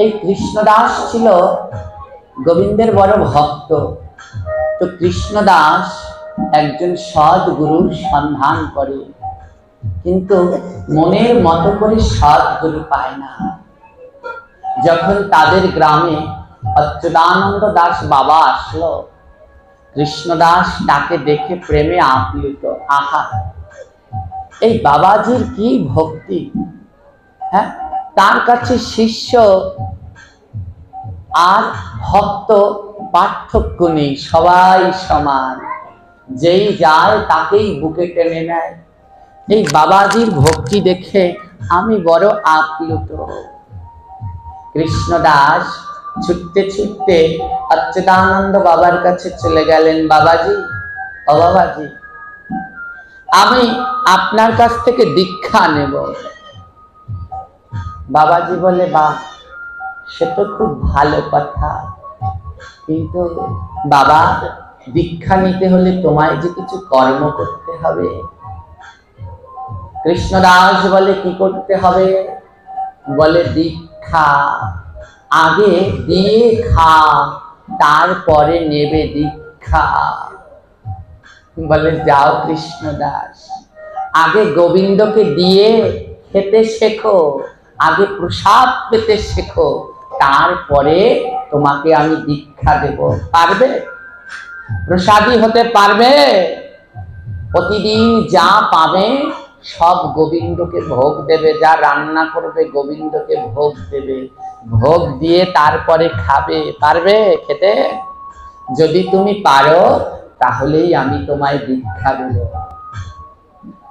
এই কৃষ্ণদাস ছিল গোবিন্দের বড় ভক্ত। তো কৃষ্ণদাস একজন সৎ গুরুর সন্ধান করে, কিন্তু মনের মতো করে সৎ গুরু পায় না। যখন তাদের গ্রামে অচ্যুতানন্দ দাস বাবা আসলো, কৃষ্ণদাস তাকে দেখে প্রেমে আপ্লুত। আহা, এই বাবাজির কি ভক্তি! হ্যাঁ, তার কাছে শিষ্য আর ভক্ত পার্থক্য নেই, সবাই সমান। যেই যায় তাকেই বুকে টেনে নেয়। এই বাবাজির ভক্তি দেখে আমি বড় আপ্লুত। কৃষ্ণদাস ছুটতে ছুটতে অচ্যুতানন্দ বাবার কাছে চলে গেলেন। বাবাজি, ও বাবাজি, আমি আপনার কাছ থেকে দীক্ষা নেব। বাবাজি বলে, বাহ, সে তো খুব ভালো কথা, কিন্তু বাবা, দীক্ষা নিতে হলে তোমায় যে কিছু কর্ম করতে হবে। কৃষ্ণদাস বলে, কি করতে হবে? বলে, দীক্ষা আগে দিয়ে খা, তারপরে নেবে দীক্ষা। বলে, যাও কৃষ্ণদাস, আগে গোবিন্দকে দিয়ে খেতে শেখো, আগে প্রসাদ পেতে শেখো, তারপরে তোমাকে আমি দীক্ষা দেব। পারবে? প্রসাদী হতে পারবে? প্রতিদিন যা পাবে সব গোবিন্দকে ভোগ দেবে, যা রান্না করবে গোবিন্দকে ভোগ দেবে, ভোগ দিয়ে তারপরে খাবে। পারবে খেতে? যদি তুমি পারো তাহলেই আমি তোমায় দীক্ষা দেব।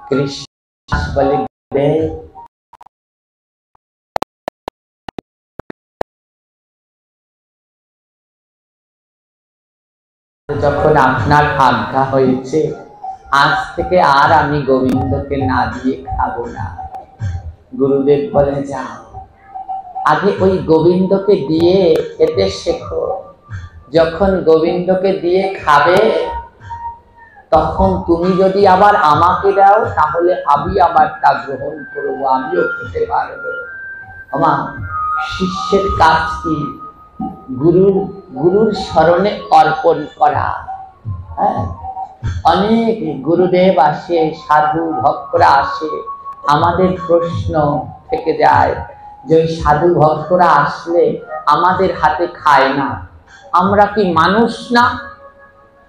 কৃষ্ণ বলে, যখন আপনার আজ্ঞা হয়েছে, আজ থেকে আর আমি গোবিন্দকে না দিয়ে খাবো না। গুরুদেব বলে, যাও, আগে ওই গোবিন্দকে দিয়ে খেতে শেখো। যখন গোবিন্দকে দিয়ে খাবে, তখন তুমি যদি আবার আমাকে দাও, তাহলে আমি আবার তা গ্রহণ করবো, আমিও খেতে পারবো। আমার শিষ্যের কাজ কি? গুরুর স্মরণে অর্পণ করা। হ্যাঁ, অনেক গুরুদেব আসে, সাধু ভক্তরা আসে, আমাদের প্রশ্ন থেকে যায় যে ওই সাধু ভক্তরা আসলে আমাদের হাতে খায় না, আমরা কি মানুষ না?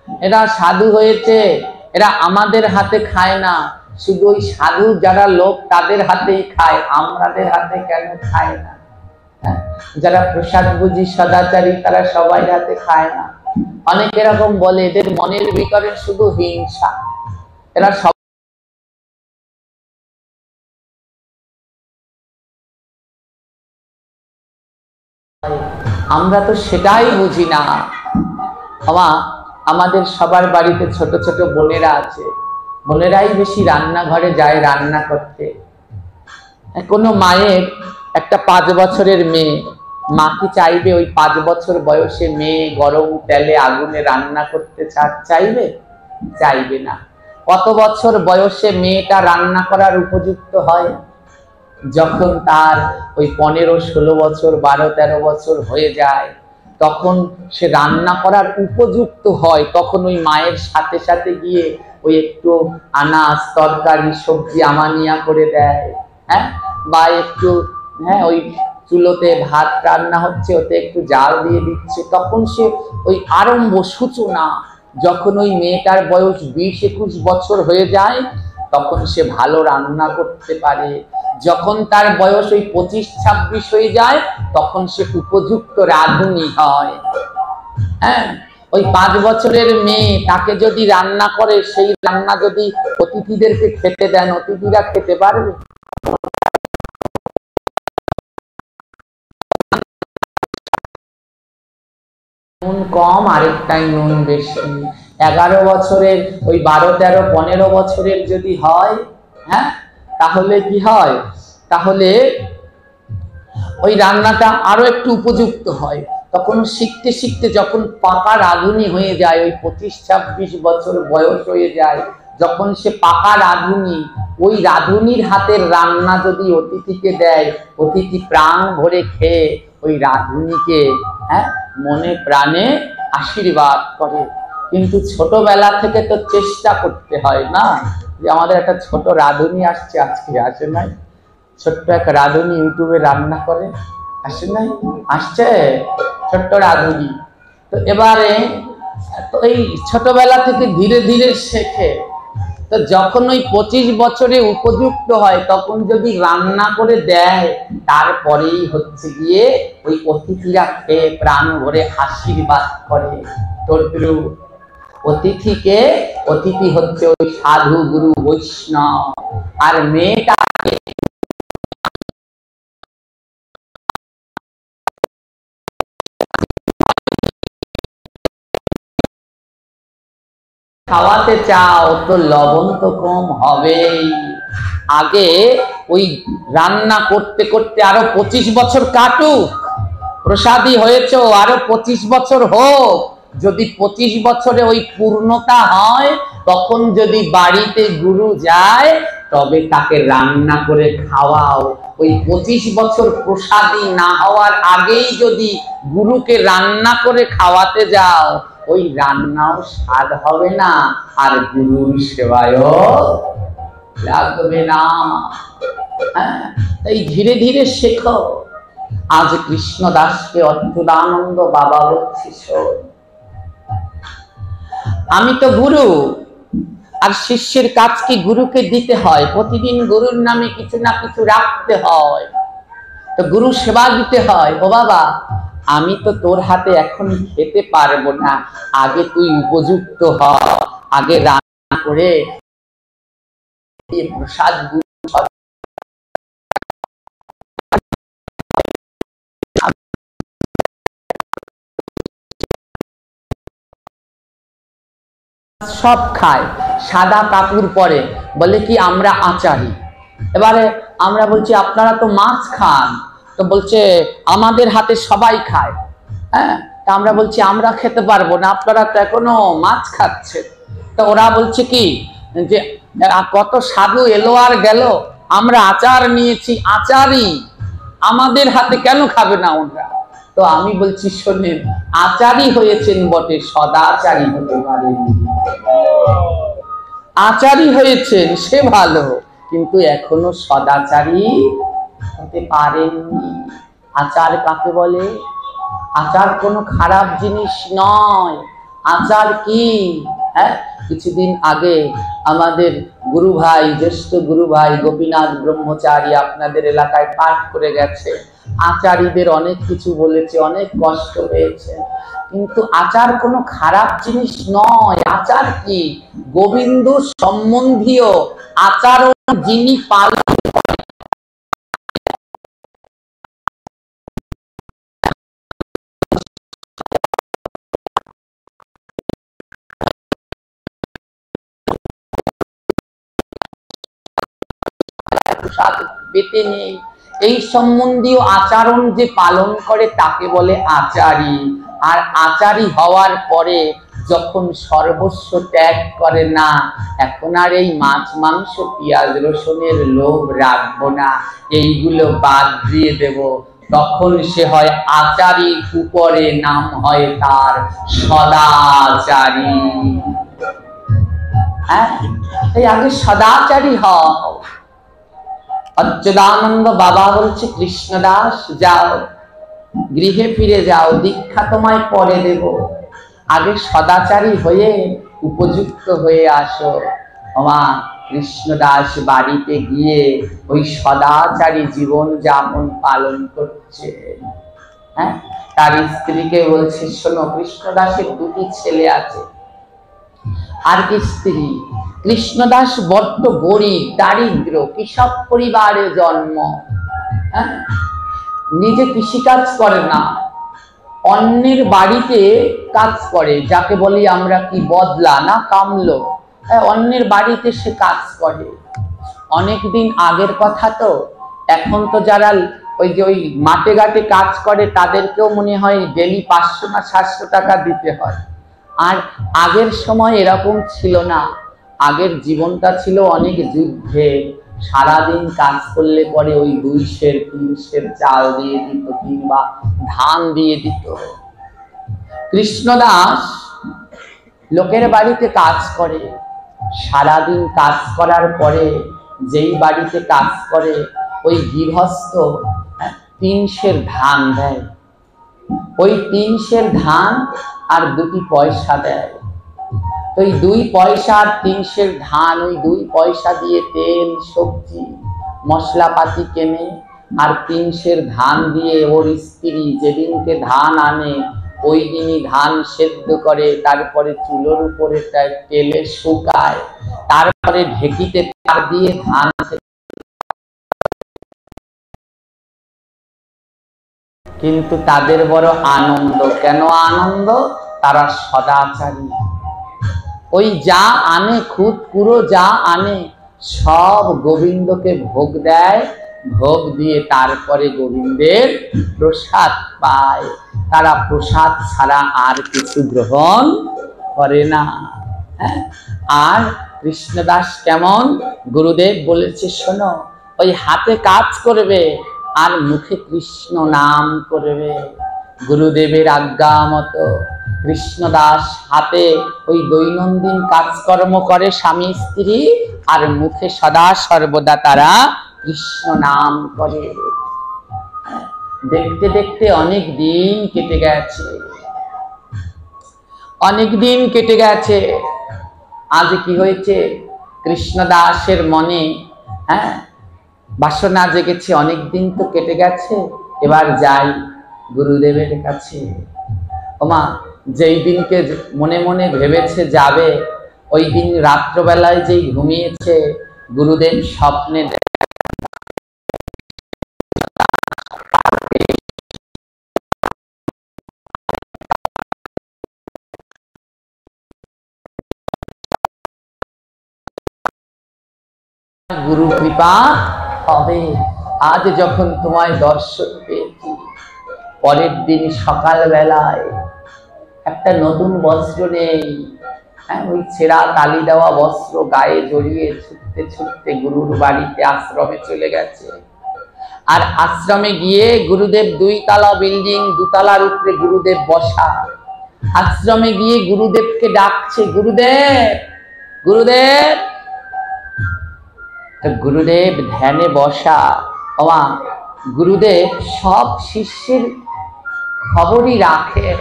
এরা সাধু হয়েছে, এরা আমাদের হাতে খায় না, শুধু ওই সাধু যারা লোক তাদের হাতেই খায়, আমাদের হাতে কেন খায় না? যারা প্রসাদ বুঝি সদাচারী তারা সবাই হাতে খায় না। অনেক এরকম বলে, এদের মনের ভিতরে শুধু হিংসা, এরা সব। আমরা তো সেটাই বুঝি না। আমাদের সবার বাড়িতে ছোট ছোট বোনেরা আছে, বোনেরাই বেশি রান্নাঘরে যায় রান্না করতে। কোনো মায়ের একটা 5 বছরের মেয়ে, মা কি চাইবে ওই 5 বছর বয়সে মেয়ে গরম তেলে আগুনে রান্না করতে চাইবে? চাইবে না। কত বছর বয়সে মেয়েটা রান্না করার উপযুক্ত হয়? যখন তার ওই 15-16 বছর, 12-13 বছর হয়ে যায়, তখন সে রান্না করার উপযুক্ত হয়। তখন ওই মায়ের সাথে সাথে গিয়ে ওই একটু আনাজ, তরকারি, সবজি আমানিয়া করে দেয়। হ্যাঁ, বা একটু, হ্যাঁ, ওই চুলোতে ভাত রান্না হচ্ছে, ওতে একটু জাল দিয়ে দিচ্ছে। তখন সে ওই আরম্ভ, সূচনা। যখন ওই মেয়েটার বয়স 20-21 বছর হয়ে যায়, তখন সে ভালো রান্না করতে পারে। যখন তার বয়স ওই 25-26 হয়ে যায়, তখন সে উপযুক্ত রাঁধুনি হয়। হ্যাঁ, ওই 5 বছরের মেয়ে, তাকে যদি রান্না করে, সেই রান্না যদি অতিথিদেরকে খেতে দেন, অতিথিরা খেতে পারবে? নুন কম, আরেকটাই নুন বেশি। 11 বছরের, ওই 12-13-15 বছরের যদি হয়, হ্যাঁ, তাহলে কি হয়? তাহলে ওই রান্নাটা আরো একটু উপযুক্ত হয়। তখন শিখতে শিখতে যখন পাকা রাঁধুনি হয়ে যায়, ওই 25-26 বছর বয়স হয়ে যায়, যখন সে পাকা রাঁধুনি, ওই রাঁধুনির হাতের রান্না যদি অতিথিকে দেয়, অতিথি প্রাণ ভরে খেয়ে ওই রাধুনিকে মনে প্রাণে আশীর্বাদ করে। কিন্তু ছোটবেলা থেকে তো চেষ্টা করতে হয় না, যে আমাদের একটা ছোট রাধুনি আসছে, আজকে আসে নাই, ছোট্ট এক রাধুনি ইউটিউবে রান্না করে, আসে নাই, আসছে ছোট্ট রাধুনি। তো এবারে তো এই ছোটবেলা থেকে ধীরে ধীরে শেখে। তো যখন ওই 25 বছরে উপযুক্ত হয় তখন যদি রান্না করে দেয়, তারপরেই হচ্ছে গিয়ে ওই অতিথিরা খেয়ে প্রাণ ভরে আশীর্বাদ করে। তদ্রু অতিথিকে, অতিথি হচ্ছে ওই সাধু গুরু বৈষ্ণব, আর মেয়েটা খাওয়াতে চাও তো লবণ তো কম হবেই। আগে ওই রান্না করতে করতে আরো 25 বছর কাটুক, প্রসাদী হয়েছে আরো 25 বছর হোক। যদি 25 বছরে ওই পূর্ণতা হয়, তখন যদি বাড়িতে গুরু যায় তবে তাকে রান্না করে খাওয়াও। ওই 25 বছর প্রসাদী না হওয়ার আগেই যদি গুরুকে রান্না করে খাওয়াতে যাও, ওই রান্নাও স্বাদ হবে না, আর গুরুর সেবায়ও লাগবে না। তাই ধীরে ধীরে শেখো। আজ কৃষ্ণদাসকে অচ্যুতানন্দ বাবা বলছি, আমি তো গুরু, আর শিষ্যের কাজ কি গুরুকে দিতে হয়, প্রতিদিন গুরুর নামে কিছু না কিছু রাখতে হয়, তো গুরু সেবা দিতে হয়। ও বাবা, আমি তো তোর হাতে এখন খেতে পারবো না, আগে তুই উপযুক্ত হ, আগে রান্না করে প্রসাদ সব খায়, সাদা কাপড় পরে, বলে কি আমরা আচারি। এবারে আমরা বলছি আপনারা তো মাছ খান, তো বলছে আমাদের হাতে সবাই খায়। তা আমরা বলছি আমরা খেতে পারবো না, আপনারা তো এখনো মাছ খাচ্ছেন। তো ওরা বলছে কি যে কত সাধু এলো আর গেল, আমরা আচার নিয়েছি, আচারই, আমাদের হাতে কেন খাবে না ওরা। তো আমি বলছি শোনেন, আচারই হয়েছেন বটে, সদাচারী হতে পারেন। আচারী হয়েছেন সে ভালো, কিন্তু এখনো সদাচারী হতে পারেননি। আচার কাকে বলে? আচার কোনো খারাপ জিনিস নয়। আচার কি? কিছুদিন আগে আমাদের গুরু ভাই, জ্যেষ্ঠ গুরু ভাই গোপীনাথ ব্রহ্মচারী আপনাদের এলাকায় পাঠ করে গেছে। আচারীদের অনেক কিছু বলেছে, অনেক কষ্ট পেয়েছে, কিন্তু আচার কোনো খারাপ জিনিস নয়। আচার কি? গোবিন্দ সম্বন্ধীয় আচরণ যিনি পালন পেতে নেই, এই সম্বন্ধীয় আচরণ যে পালন করে তাকে বলে আচারী। আর আচারী হওয়ার পরে যখন সর্বস্ব ত্যাগ করে না, এখন আর এই মাছ মাংস পেঁয়াজ রসুনের লোভ রাখবো না, এইগুলো বাদ দিয়ে দেব, তখন সে হয় আচারী, উপরে নাম হয় তার সদাচারী। এই আগে সদাচারী হও। অচ্যুতানন্দ বাবা বলছে কৃষ্ণদাস যাও, গৃহে ফিরে যাও, দীক্ষা তোমায় পরে দেব, আগে সদাচারী হয়ে উপযুক্ত হয়ে আসো। মা কৃষ্ণদাস বাড়িতে গিয়ে ওই সদাচারী জীবন যাপন পালন করছে। তার স্ত্রীকে বলছে শোনো, কৃষ্ণদাসের দুটি ছেলে আছে, আর কি স্ত্রী। কৃষ্ণদাস বড্ড গরিব, দারিদ্র, কৃষক পরিবারে জন্ম, নিজে কৃষিকাজ করে না, অন্যের বাড়িতে কাজ করে, যাকে বলি আমরা কি বদলা না কামলো, অন্যের বাড়িতে সে কাজ করে। অনেকদিন আগের কথা তো, এখন তো যারা ওই যে ওই মাঠে ঘাটে কাজ করে তাদেরকেও মনে হয় ডেলি 500 না 700 টাকা দিতে হয়। আর আগের সময় এরকম ছিল না, আগের জীবনটা ছিল অনেক যুদ্ধে। সারাদিন কাজ করলে পরে ওই 2 সের 3 সের চাল দিয়ে দিত, কিংবা ধান দিয়ে দিত। কৃষ্ণদাস লোকের বাড়িতে কাজ করে, সারাদিন কাজ করার পরে যেই বাড়িতে কাজ করে ওই গৃহস্থ 3 সের ধান দেয়, ওই 3 সের ধান আর 2টি পয়সা দেয়। তো ওই 2 পয়সা আর 3 সের ধান, ওই 2 পয়সা দিয়ে তেল সবজি মশলাপাতি কেনে, আর 3 সের ধান দিয়ে ওর স্ত্রী যেদিনকে ধান আনে ওই দিনই ধান সেদ্ধ করে, তারপরে চুলোর উপরে তেলে শুকায়, তারপরে ঢেকিতে তার দিয়ে ধান। কিন্তু তাদের বড় আনন্দ। কেন আনন্দ? তারা সদাচারী। ওই যা আনে, খুদ কুড়ো যা আনে সব গোবিন্দকে ভোগ দেয়, ভোগ দিয়ে তারপরে গোবিন্দের প্রসাদ পায়। তারা প্রসাদ ছাড়া আর কিছু গ্রহণ করে না। আর কৃষ্ণদাস কেমন? গুরুদেব বলেছে, শোনো, ওই হাতে কাজ করবে আর মুখে কৃষ্ণ নাম করবে। গুরুদেবের আজ্ঞা মতো কৃষ্ণদাস হাতে ওই দৈনন্দিন কাজকর্ম করে স্বামী স্ত্রী, আর মুখে সদা সর্বদা তারা কৃষ্ণ নাম করে। দেখতে দেখতে অনেক দিন কেটে গেছে, অনেক দিন কেটে গেছে। আজ কি হয়েছে? কৃষ্ণদাসের মনে বাসনা জেগেছে, অনেক দিন তো কেটে গেছে, এবার যাই গুরুদেবের কাছে। ওমা, যেই দিনকে মনে মনে ভেবেছে যাবে, ওই দিন রাত্রবেলায় যেই ঘুমিয়েছে, গুরুদেব স্বপ্নে গুরু কৃপা হবে। আজ যখন তোমায় দর্শন পেয়েছি, পরের দিন সকাল বেলায় একটা নতুন বস্ত্র নেই, ওই ছেঁড়া তালি দেওয়া বস্ত্র গায়ে জড়িয়ে ছুটতে ছুটতে গুরুর বাড়িতে আশ্রমে চলে গেছে। আর আশ্রমে গিয়ে গুরুদেব 2 তলা বিল্ডিং, 2 তলার উপরে গুরুদেব বসা। আশ্রমে গিয়ে গুরুদেবকে ডাকছে, গুরুদেব গুরুদেব। গুরুদেব ধ্যানে বসা। ওমা, গুরুদেব সব শিষ্যের খবরই রাখেন।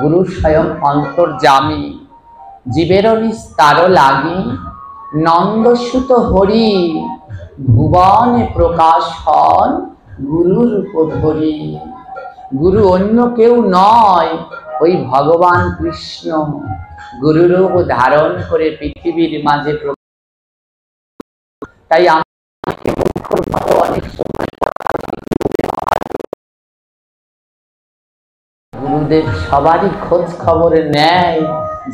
গুরু স্বয়ং অন্তর্যামী, জীবেরও নিস্তার লাগি, নন্দসুত হরি, ভুবনে প্রকাশ হন গুরুর উপধরি। গুরু অন্য কেউ নয়, ওই ভগবান কৃষ্ণ গুরুরূপ ধারণ করে পৃথিবীর মাঝে। তাই অনেক সময় গুরুদেব সবারই খোঁজ খবর নেয়।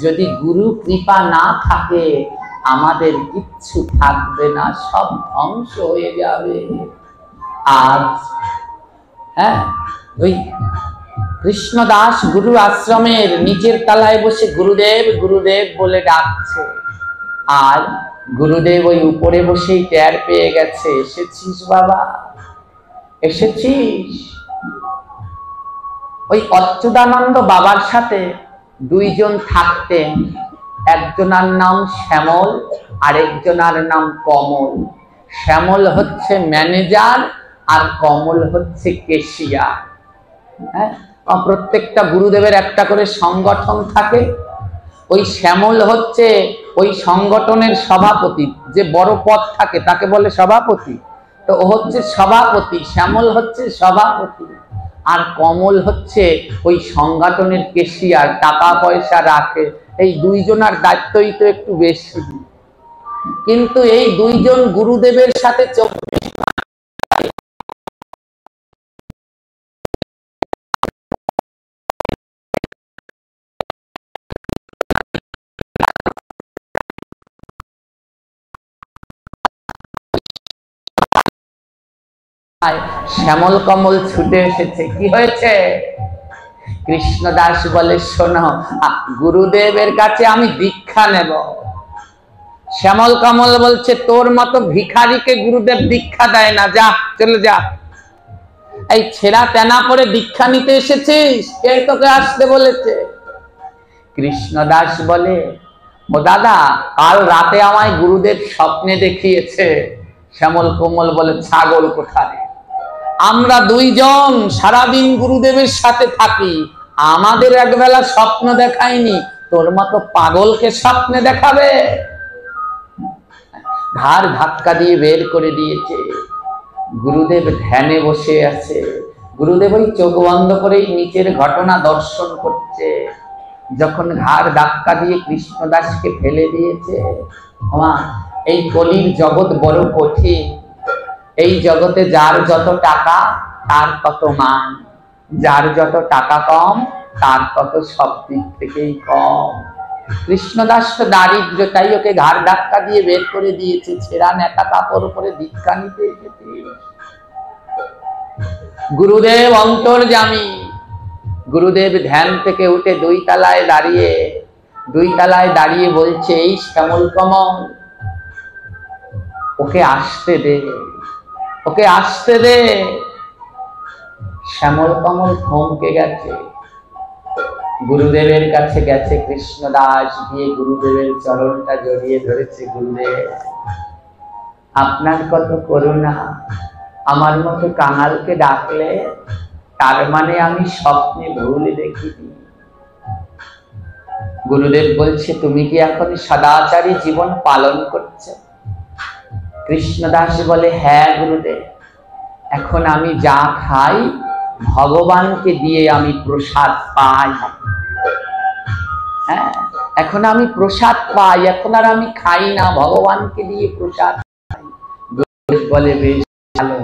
যদি গুরু কৃপা না থাকে আমাদের কিচ্ছু থাকবে না, সব ধ্বংস হয়ে যাবে। আজ ওই কৃষ্ণদাস গুরু আশ্রমের নিচের তলায় বসে গুরুদেব গুরুদেব বলে ডাকছে। আর গুরুদেব ওই উপরে বসেই টের পেয়ে গেছে, এসেছিস বাবা, এসেছিস। ওই অচ্যুতানন্দ বাবার সাথে 2 জন থাকতেন, একজনার নাম শ্যামল, আরেকজনার নাম কমল। শ্যামল হচ্ছে ম্যানেজার আর কমল হচ্ছে কেশিয়ার। প্রত্যেকটা গুরুদেবের একটা করে সংগঠন থাকে। ওই শ্যামল হচ্ছে ওই সংগঠনের সভাপতি, যে বড় পদ থাকে তাকে বলে সভাপতি। তো ও হচ্ছে সভাপতি, শ্যামল হচ্ছে সভাপতি। আর কমল হচ্ছে ওই সংগঠনের কেশিয়ার, টাকা পয়সা রাখে। এই 2 জনের দায়িত্বই তো একটু বেশি। কিন্তু এই 2 জন গুরুদেবের সাথে 24 শ্যামল কমল ছুটে এসেছে। কি হয়েছে? কৃষ্ণদাস বলে, শোনো, গুরুদেবের কাছে আমি দীক্ষা নেব। শ্যামল কমল বলছে, তোর মতো ভিখারিকে গুরুদেব দীক্ষা দেয় না, যা চলে যা। এই ছেঁড়া তেনা পরে দীক্ষা নিতে এসেছিস? কে তোকে আসতে বলেছে? কৃষ্ণদাস বলে, ও দাদা, কাল রাতে আমায় গুরুদেব স্বপ্নে দেখিয়েছে। শ্যামল কোমল বলে, ছাগল কোথায়? আমরা দুইজন সারাদিন গুরুদেবের সাথে থাকি, আমাদের একবেলা স্বপ্ন দেখায়নি, তোর মতো পাগলকে স্বপ্নে দেখাবে? ঘাড় ধাক্কা দিয়ে বের করে দিয়েছে। গুরুদেব ধ্যানে বসে আছে। গুরুদেব ওই চোখ বন্ধ করেই নিচের ঘটনা দর্শন করছে। যখন ঘাড় ধাক্কা দিয়ে কৃষ্ণদাসকে ফেলে দিয়েছে, এই কলির জগৎ বড় কঠিন। এই জগতে যার যত টাকা তার তত মান, যার যত টাকা কম তার তত সব দিক থেকেই কম। কৃষ্ণদাস তো দারিদ্র, তাই ওকে ঘাড় ধাক্কা দিয়ে বের করে দিয়েছে। ছেঁড়া নেতা কাপড় উপরে দীক্ষা নিতে এসেছে। গুরুদেব অন্তর্যামী। গুরুদেব ধ্যান থেকে উঠে দুই তলায় দাঁড়িয়ে বলছে, এই শ্যামল কমল, ওকে আসতে দে, ওকে আসতে দে। শ্যামল কমল থমকে গেছে। গুরুদেবের কাছে গেছে কৃষ্ণদাস, গিয়ে গুরুদেবের চরণটা জড়িয়ে ধরেছে। গুরুদেব, আপনার কত করুণা, আমার মতো কাঙালকে ডাকলে, তার মানে আমি স্বপ্নে ভুল দেখিনি। গুরুদেব বলছে, তুমি কি এখন সদাচারী জীবন পালন করছো? কৃষ্ণদাস বলে, হ্যাঁ গুরুদেব, এখন আমি যা খাই ভগবানকে দিয়ে আমি প্রসাদ পাই। হ্যাঁ, এখন আমি প্রসাদ পাই, এখন আর আমি খাই না, ভগবানকে দিয়ে প্রসাদ পাই। গুরুদেব বলে, বেশ ভালো।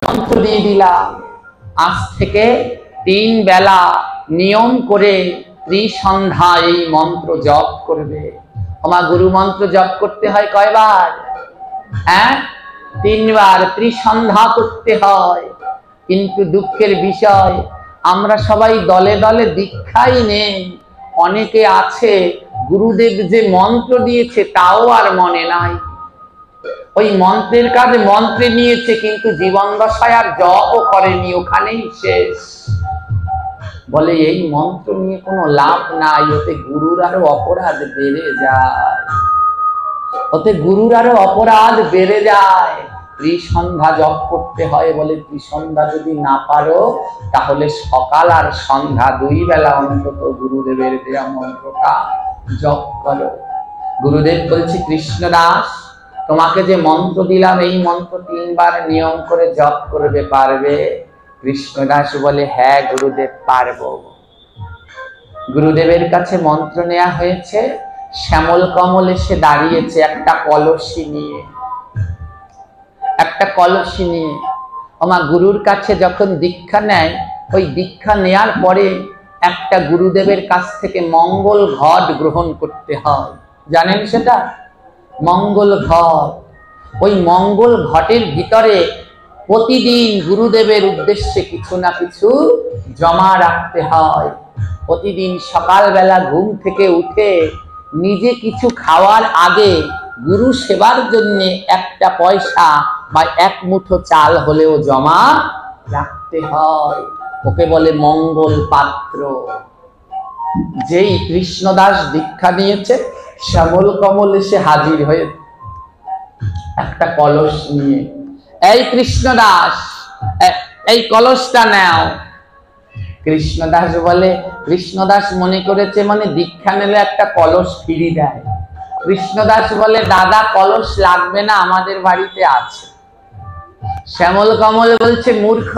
মন্ত্র দিয়ে দিলাম, আজ থেকে 3 বেলা নিয়ম করে ত্রিসন্ধ্যা এই মন্ত্র জপ করবে। আমার গুরু মন্ত্র জপ করতে হয় কয়বার? হ্যাঁ, 3 বার ত্রিসন্ধ্যা করতে হয়। কিন্তু দুঃখের বিষয়, আমরা সবাই দলে দলে দীক্ষাই নেই। অনেকে আছে গুরুদেব যে মন্ত্র দিয়েছে তাও আর মনে নাই। ওই মন্ত্রের কাজে মন্ত্রে নিয়েছে, কিন্তু জীবন দশায় আর জপও করেনি, ওখানেই শেষ। বলে, এই মন্ত্র নিয়ে কোনো লাভ নাই, ওতে গুরুর আরো অপরাধ বেড়ে যায়, ওতে গুরুর আরো অপরাধ বেড়ে যায়। ত্রিসন্ধ্যা জপ করতে হয়। বলে, ত্রিসন্ধ্যা যদি না পারো তাহলে সকাল আর সন্ধ্যা 2 বেলা অন্তত গুরুদেবের দেয়া মন্ত্রটা জপ করো। গুরুদেব বলছে, কৃষ্ণদাস, তোমাকে যে মন্ত্র দিলাম এই মন্ত্র 3 বার নিয়ম করে জপ করবে, পারবে? কৃষ্ণদাস বলে, হ্যাঁ গুরুদেব, পারবো। গুরুদেবের কাছে মন্ত্র নেওয়া হয়েছে। শ্যামল কমল এসে দাঁড়িয়েছে একটা কলসি নিয়ে। আমার গুরুর কাছে যখন দীক্ষা নেয়, ওই দীক্ষা নেয়ার পরে একটা গুরুদেবের কাছ থেকে মঙ্গল ঘট গ্রহণ করতে হয়। জানেন সেটা? মঙ্গল ঘট। ওই মঙ্গল ঘটের ভিতরে প্রতিদিন গুরুদেবের উদ্দেশ্যে কিছু না কিছু জমা রাখতে হয়। প্রতিদিন সকালবেলা ঘুম থেকে উঠে নিজে কিছু খাওয়ার আগে গুরু সেবার জন্য 1 পয়সা বা 1 মুঠো চাল হলেও জমা রাখতে হয়। ওকে বলে মঙ্গল পাত্র। যেই কৃষ্ণদাস দীক্ষা নিয়েছে, শ্যামল কমল এসে হাজির হয়ে একটা কলস নিয়ে, এই কৃষ্ণদাস, এই কলসটা নাও। কৃষ্ণদাস বলে, কৃষ্ণদাস মনে করেছে মানে দীক্ষা নিলে একটা কলস ফিরি দেয়। কৃষ্ণদাস বলে, দাদা কলস লাগবে না, আমাদের বাড়িতে আছে। শ্যামল কমল বলছে, মূর্খ,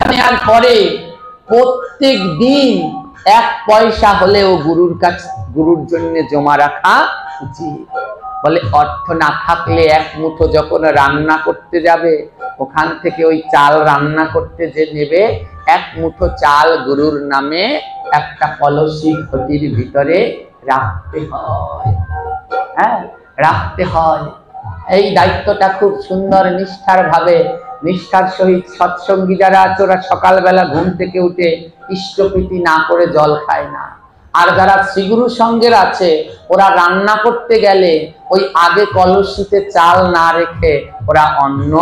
নেওয়ার পরে প্রত্যেক দিন 1 পয়সা হলেও গুরুর কাছে, গুরুর জন্য জমা রাখা উচিত। বলে অর্থ না থাকলে এক মুঠো যখন রান্না করতে যাবে, ওখান থেকে ওই চাল রান্না করতে যে নেবে, এক মুঠো চাল গুরুর নামে একটা কলসি ঘটির ভিতরে রাখতে হয়। হ্যাঁ, রাখতে হয়। এই দায়িত্বটা খুব সুন্দর নিষ্ঠার সহিত সৎসঙ্গী যারা আছে, ওরা সকালবেলা ঘুম থেকে উঠে ইষ্টপ্রীতি না করে জল খায় না। আর যারা শ্রীগুরু সঙ্গের আছে, ওরা রান্না করতে গেলে ওই আগে কলসিতে চাল না রেখে ওরা অন্ন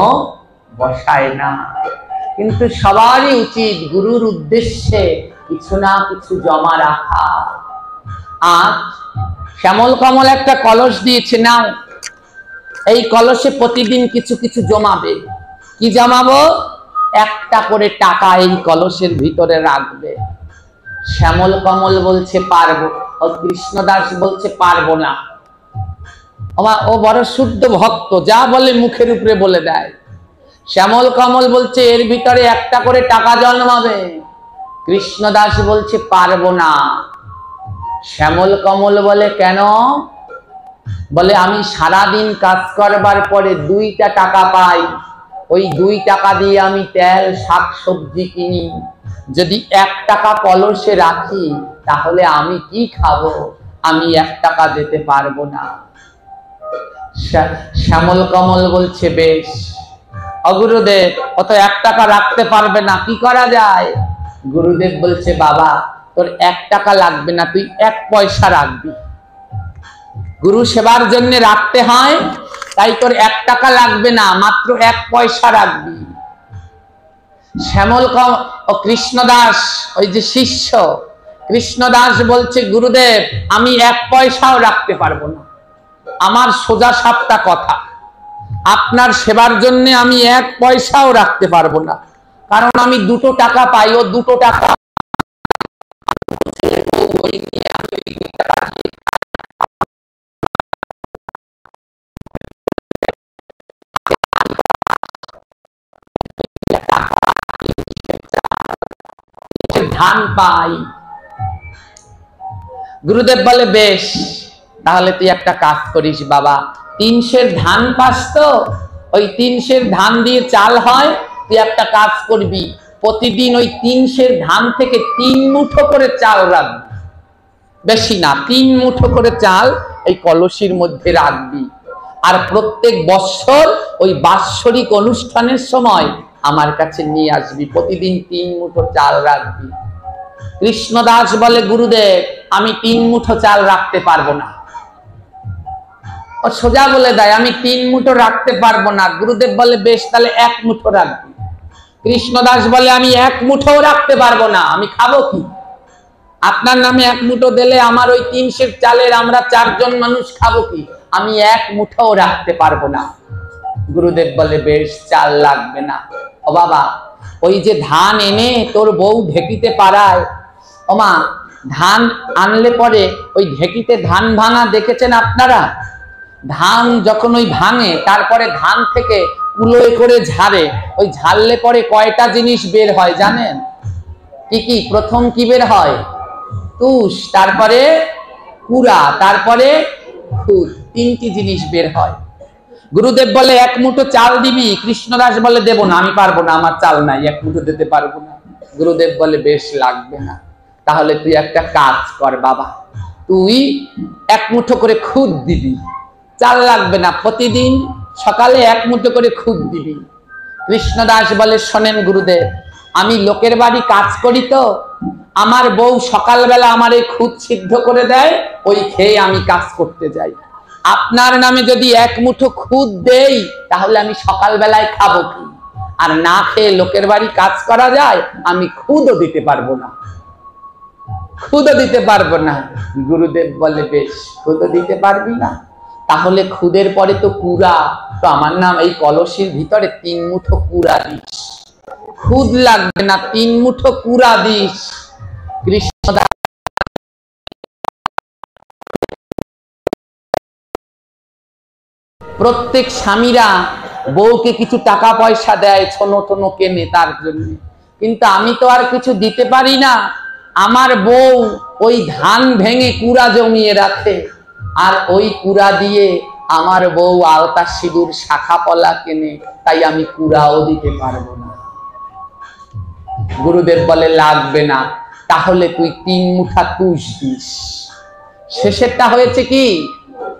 বসায় না। কিন্তু সবারই উচিত গুরুর উদ্দেশ্যে কিছু না কিছু জমা রাখা। আজ শ্যামল কমল একটা কলস দিয়েছে, নাও এই কলসে প্রতিদিন কিছু কিছু জমাবে। কি জমাবো? একটা করে টাকা এই কলসের ভিতরে রাখবে। শ্যামল কমল বলছে পারবো, ও কৃষ্ণদাস বলছে পারবো না। ও বড় শুদ্ধ ভক্ত, যা বলে মুখের উপরে বলে দেয়। শ্যামল কমল বলছে এর ভিতরে একটা করে টাকা জন্মাবে। কৃষ্ণদাস বলছে পারবো না। শ্যামল কমল বলে কেন? বলে আমি সারাদিন কাজ করবার পরে 2টা টাকা পাই, ওই 2 টাকা দিয়ে আমি তেল শাক সবজি কিনি। যদি 1 টাকা কলসে রাখি তাহলে আমি কি খাবো? আমি 1 টাকা দিতে পারবো না। শ্যামল কমল বলছে বেশ। গুরুদেব, অত 1 টাকা রাখতে পারবে না, কি করা যায়? গুরুদেব বলছে বাবা, তোর 1 টাকা লাগবে না, তুই 1 পয়সা রাখবি। গুরু সেবার জন্য রাখতে হয়, তাই তোর 1 টাকা লাগবে না, মাত্র 1 পয়সা রাখবি। শ্যামল ও কৃষ্ণদাস, ওই যে শিষ্য কৃষ্ণদাস বলছে গুরুদেব আমি 1 পয়সাও রাখতে পারবো না। আমার সোজা সাপটা কথা, আপনার সেবার জন্য আমি 1 পয়সাও রাখতে পারবো না, কারণ আমি 2 টাকা পাই, ও 2 টাকা ধান পাই। গুরুদেব বলে বেশ, তাহলে তুই একটা কাজ করিস বাবা, 3 সের ধান পাস তো, ওই 3 সের ধান দিয়ে চাল হয়। তুই একটা কাজ করবি, প্রতিদিন ওই 3 সের ধান থেকে 3 মুঠো করে চাল রাখবি, বেশি না, 3 মুঠো করে চাল এই কলসির মধ্যে রাখবি। আর প্রত্যেক বৎসর ওই বাৎসরিক অনুষ্ঠানের সময় আমার কাছে নিয়ে আসবি, প্রতিদিন 3 মুঠো চাল রাখবি। কৃষ্ণদাস বলে গুরুদেব আমি 3 মুঠো চাল রাখতে পারবো না। ও সোজা বলে দেয় আমি 3 মুঠো রাখতে পারবো না। গুরুদেব বলে বেশ, তাহলে 1 মুঠো রাখবি। কৃষ্ণদাস বলে আমি 1 মুঠো রাখতে পারবো না, আমি খাবো কি? আপনার নামে 1 মুঠো দিলে আমার ওই 3 সের চালের আমরা 4 জন মানুষ খাবো কি? আমি 1 মুঠো রাখতে পারবো না। গুরুদেব বলে বেশ, চাল লাগবে না। ও বাবা, ওই যে ধান এনে তোর বউ ঢেকিতে পারায়, ও মা, ধান আনলে পরে ওই ঢেকিতে ধান ভাঙা দেখেছেন আপনারা? ধান যখন ওই ভাঙে, তারপরে ধান থেকে কুলোয় করে ঝাড়ে, ওই ঝাড়লে পরে কয়টা জিনিস বের হয় জানেন? কি কি? প্রথম কি বের হয়? তুষ, তারপরে কুড়া, তারপরে খুদ, 3টি জিনিস বের হয়। গুরুদেব বলে 1 মুঠো চাল দিবি? কৃষ্ণদাস বলে দেব না, আমি পারবো না, আমার চাল নাই, 1 মুঠো দিতে পারবো না। গুরুদেব বলে বেশ, লাগবে না। তাহলে তুই একটা কাজ কর বাবা, তুই 1 মুঠো করে খুদ দিবি, চাল লাগবে না, প্রতিদিন সকালে 1 মুঠো করে খুদ দিবি। কৃষ্ণদাস বলে শোনেন গুরুদেব, আমি লোকের বাড়ি কাজ করি তো, আমার বউ সকালবেলা আমার এই খুদ সিদ্ধ করে দেয়, ওই খেয়ে আমি কাজ করতে যাই। আপনার নামে যদি 1 মুঠো খুদ দেই তাহলে আমি সকালবেলায় খাবো কি? আর না খেয়ে লোকের বাড়ি কাজ করা যায়? আমি খুদও দিতে পারবো না, খুদও দিতে পারবো না। গুরুদেব বলে বেশ, খুদও দিতে পারবি না, তাহলে খুদের পরে তো কুড়া, তো আমার নাম এই কলসির ভিতরে 3 মুঠো কুড়া দিস। খুদ লাগবে না, 3 মুঠো কুড়া দিস। কৃষ্ণদাস প্রত্যেক স্বামীরা বউকে কিছু টাকা পয়সা দেয়, ছোনো টোনো কেনে তার জন্য, কিন্তু আমি তো আর কিছু দিতে পারি না। আমার বউ ওই ধান ভেঙে কুড়া জমিয়ে রাখে, আর ওই কুড়া দিয়ে আমার বউ আলতা সিঁদুর শাখা পলা কেনে, তাই আমি কুড়াও দিতে পারবো না। গুরুদেব বলে লাগবে না, তাহলে তুই 3 মুঠা তুষ দিস। শেষেরটা হয়েছে কি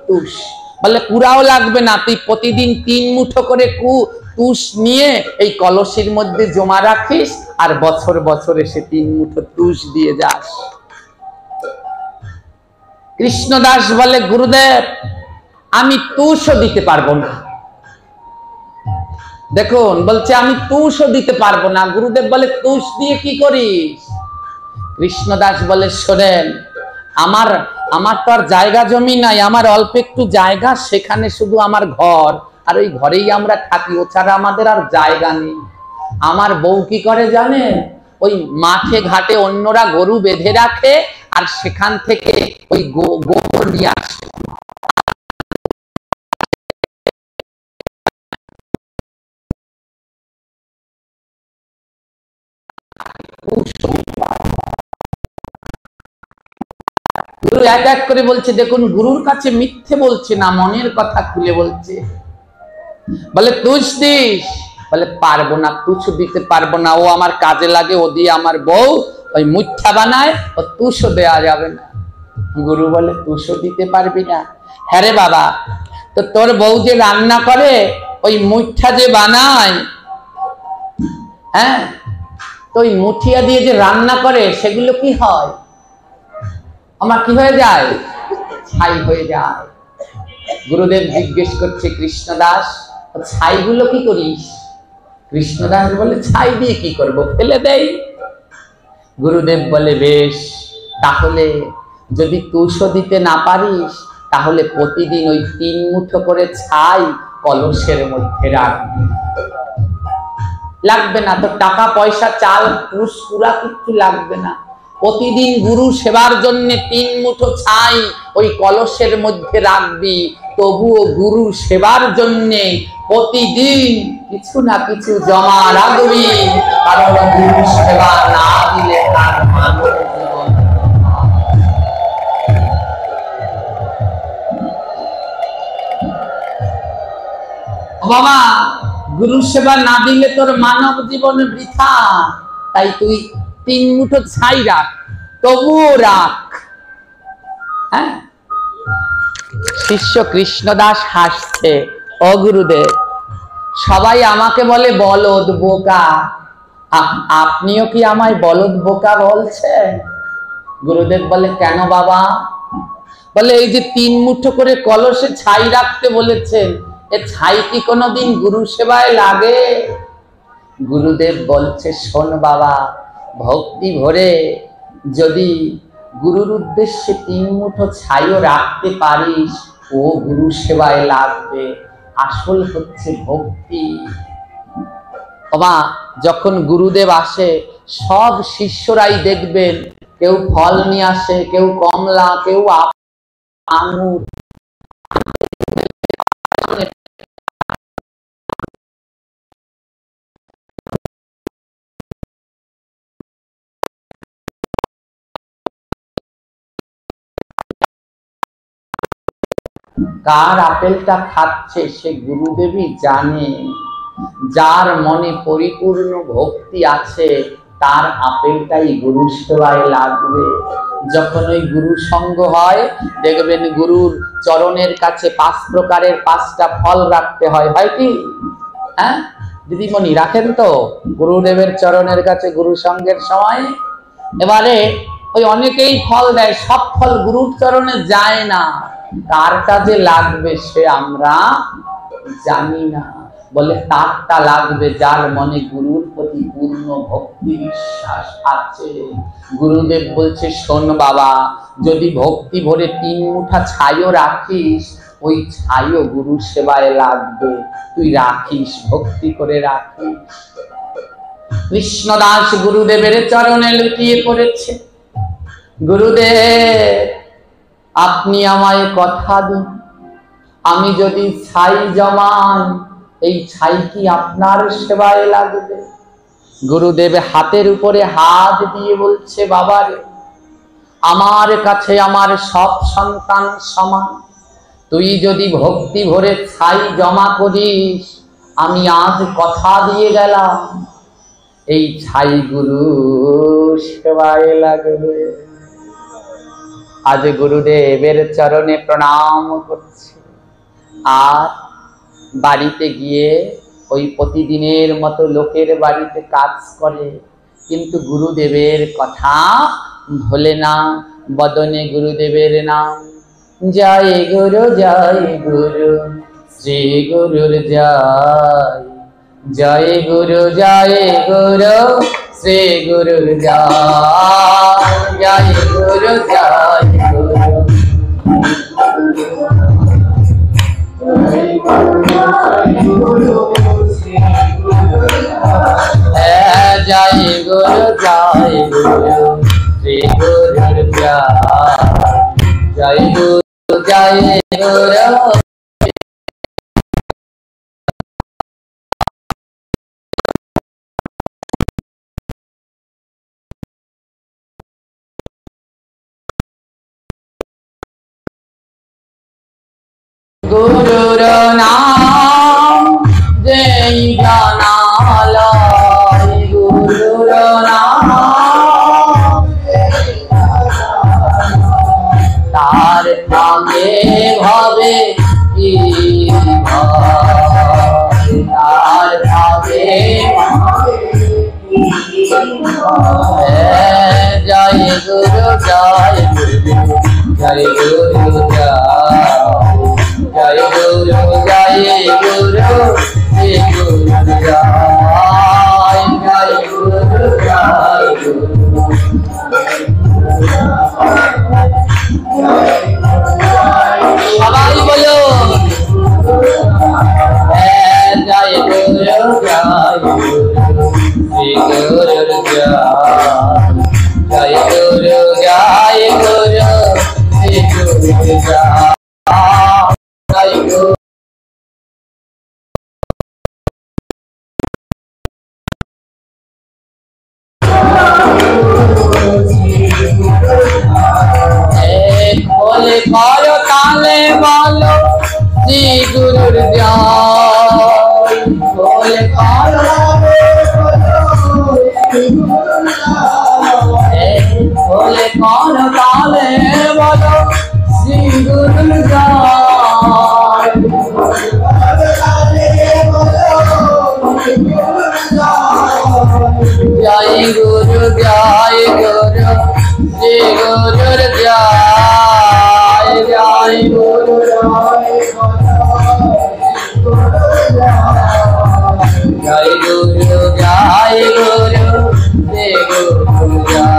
তুষ। বলে কুড়াও লাগবে না, তুই প্রতিদিন 3 মুঠো করে তুষ নিয়ে এই কলসির মধ্যে জমা রাখিস, আর বছর বছর এসে 3 মুঠো তুষ দিয়ে যাস। কৃষ্ণদাস বলে গুরুদেব আমি তুষও দিতে পারবো না। দেখুন বলছে আমি তুষও দিতে পারবো না। গুরুদেব বলে তুষ দিয়ে কি করিস? কৃষ্ণদাস বলে শোনেন, আমার তো আর জায়গা জমি নাই, আমার অল্প একটু জায়গা, সেখানে শুধু আমার ঘর, আর ওই ঘরেই আমরা থাকি, ও ছাড়া আমাদের আর জায়গা নেই। আমার বউ কি করে জানেন? ওই মাঠে ঘাটে অন্যরা গরু বেঁধে রাখে, আর সেখান থেকে ওই গোবর নিয়ে আসে। গুরু এক এক করে বলছে, দেখুন গুরুর কাছে মিথ্যে বলছে না, মনের কথা খুলে বলছে। বলে তুষ দিস? বলে পারবো না, তুষ দিতে পারবো না, ও আমার কাজে লাগে, ও দিয়ে আমার বউ ওই মুঠা বানায়, ও তুষও দেওয়া যাবে না। গুরু বলে তুষও দিতে পারবি না? হ্যাঁ রে বাবা, তো তোর বউ যে রান্না করে, ওই মুঠা যে বানায়, হ্যাঁ, তো ওই মুঠিয়া দিয়ে যে রান্না করে, সেগুলো কি হয়? আমার কি হয়ে যায়? ছাই হয়ে যায়। গুরুদেব জিজ্ঞেস করছে কৃষ্ণদাস ছাইগুলো কি করিস? কৃষ্ণদাস বলে ছাই দিয়ে কি করব, ফেলে দেই। গুরুদেব বলে বেশ, তাহলে যদি তুষও দিতে না পারিস, তাহলে প্রতিদিন ওই 3 মুঠো করে ছাই কলসের মধ্যে রাখবি। লাগবে না তো টাকা পয়সা, চাল তুষ পুরা কিছু লাগবে না। প্রতিদিন গুরু সেবার জন্য 3 মুঠো ছাই ওই কলসের মধ্যে রাখবি। তবুও গুরু সেবার জন্য প্রতিদিন কিছু না কিছু জমা রাখবি, কারণ গুরু সেবা না দিলে তার মানব জীবন। বাবা, গুরু সেবা না দিলে তোর মানব জীবন বৃথা। তাই তুই 3 মুঠো ছাই রাখ, তবুও রাখ। হ্যাঁ, শিষ্য কৃষ্ণদাস হাসছে, ও গুরুদেব, সবাই আমাকে বলে বলদ বোকা, আপনিও কি আমায় বলদ বোকা বলছেন? গুরুদেব বলে কেন বাবা? বলে এই যে 3 মুঠো করে কলসে ছাই রাখতে বলেছেন, এ ছাই কি কোনোদিন গুরু সেবায় লাগে? গুরুদেব বলছে শোন বাবা, ভক্তি ভরে যদি গুরুর উদ্দেশ্যে 3 মুঠো ছাইও রাখতে পারিস, ও গুরু সেবায় লাগবে। আসল হচ্ছে ভক্তি। বাবা, যখন গুরুদেব আসে, সব শিষ্যরাই দেখবেন, কেউ ফল নিয়ে আসে, কেউ কমলা, কেউ আঙুর। কার আপেলটা খাচ্ছে সে গুরুদেবই জানে। যার মনে পরিপূর্ণ ভক্তি আছে, তার আপেলটাই গুরু সেবায় লাগবে। যখন ওই গুরু সঙ্গ হয়, দেখবেন গুরুর চরণের কাছে 5 প্রকারের 5টা ফল রাখতে হয়। হয় কি? হ্যাঁ দিদিমণি, রাখেন তো গুরুদেবের চরণের কাছে গুরু সঙ্গের সময়? এবারে ওই অনেকেই ফল দেয়, সব ফল গুরুর চরণে যায় না। কার কাজে লাগবে সে আমরা জানি না। বলে তারটা লাগবে যার মনে গুরুর প্রতি পূর্ণ ভক্তি বিশ্বাস আছে। গুরুদেব বলছে শোন বাবা, যদি ভক্তি ভরে 3 মুঠা ছাইও রাখিস, ওই ছাইও গুরু সেবায় লাগবে। তুই রাখিস, ভক্তি করে রাখিস। কৃষ্ণদাস গুরুদেবের চরণে লুটিয়ে পড়েছে। গুরুদেব, আপনি আমায় কথা দিন, আমি যদি ছাই জমাই, এই ছাই কি আপনার সেবায় লাগবে? গুরুদেব হাতের উপরে হাত দিয়ে বলছে, বাবারে, আমার কাছে আমার সব সন্তান সমান। তুই যদি ভক্তি ভরে ছাই জমা করিস, আমি আজ কথা দিয়ে গেলাম এই ছাই গুরু সেবায় লাগবে। আজ গুরুদেবের চরণে প্রণাম করছি। আর বাড়িতে গিয়ে ওই প্রতিদিনের মতো লোকের বাড়িতে কাজ করে, কিন্তু গুরুদেবের কথা ভোলে না। বদনে গুরুদেবের নাম, জয় গুরু শ্রী গুরুর জয়। জয় গুরু শ্রী গুরুর জয়। জয় গুরু জয় গুরু। জয় গুরু শ্রী গুরুর জয়। জয় গুরু জয় গুরু। গুরুর নাম যেই জানালয়, গুরুর নাম তার নামে ভাবে কি ভয়, তার নামে জয় গুরু জয় গুরু। জয় গুরু জয় গুরু। জয় গুরু শ্রী গুরুর জয়। জয় গুরু জয় গুরু। সবাই বলো জয় গুরু জয় গুরু শ্রী গুরুর জয়। জয় গুরু জয় গুরু শ্রী গুরুর জয়। জয় গুরু। খোলে করো তালে বলো শ্রী গুরুর জয়। খোলে করো খোলে করো তালে বলো শ্রী গুরুর জয়। জয় গুরু জয় গুরু শ্রী গুরুর জয়। জয় গুরু জয় গুরু জয় গুরু শ্রী গুরুর জয়।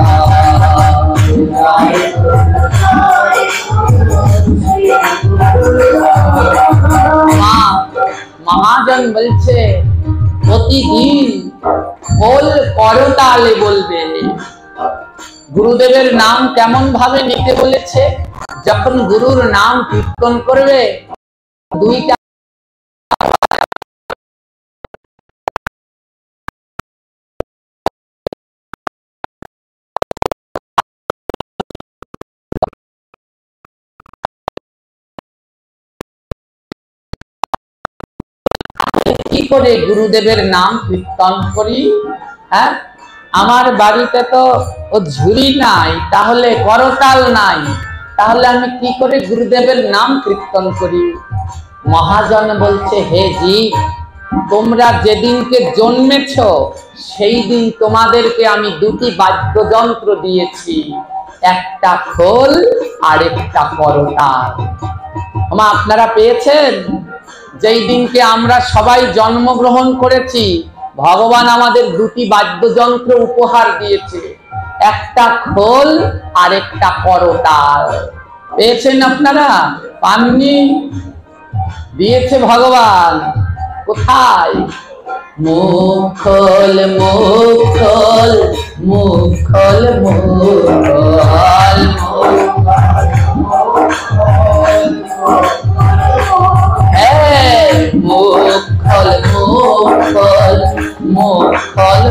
মহাজন বলছে প্রতিদিন খোল করতালে বলবে। গুরুদেবের নাম কেমন ভাবে নিতে বলেছে? যখন গুরুর নাম কীর্তন করবে, দুইটা কি করে গুরুদেবের নাম কীর্তন করি? হ্যাঁ, আমার বাড়িতে তো ও ঝুড়ি নাই, তাহলে করতাল নাই, তাহলে আমি কি করে গুরুদেবের নাম কীর্তন করি? মহাজন বলছে, হে জীব, তোমরা যেদিনকে জন্মেছ সেই দিন তোমাদেরকে আমি দুটি বাদ্যযন্ত্র দিয়েছি, একটা খোল আর একটা করতাল। আপনারা পেয়েছেন? যেই দিনকে আমরা সবাই জন্মগ্রহণ করেছি, ভগবান আমাদের দুটি বাদ্যযন্ত্র উপহার দিয়েছে, একটা খোল আর একটা করতাল। পেয়েছেন আপনারা? পাননি? দিয়েছে ভগবান। কোথায়? মুখল মুখল মুখল মুখল মুখল মুখল মুখল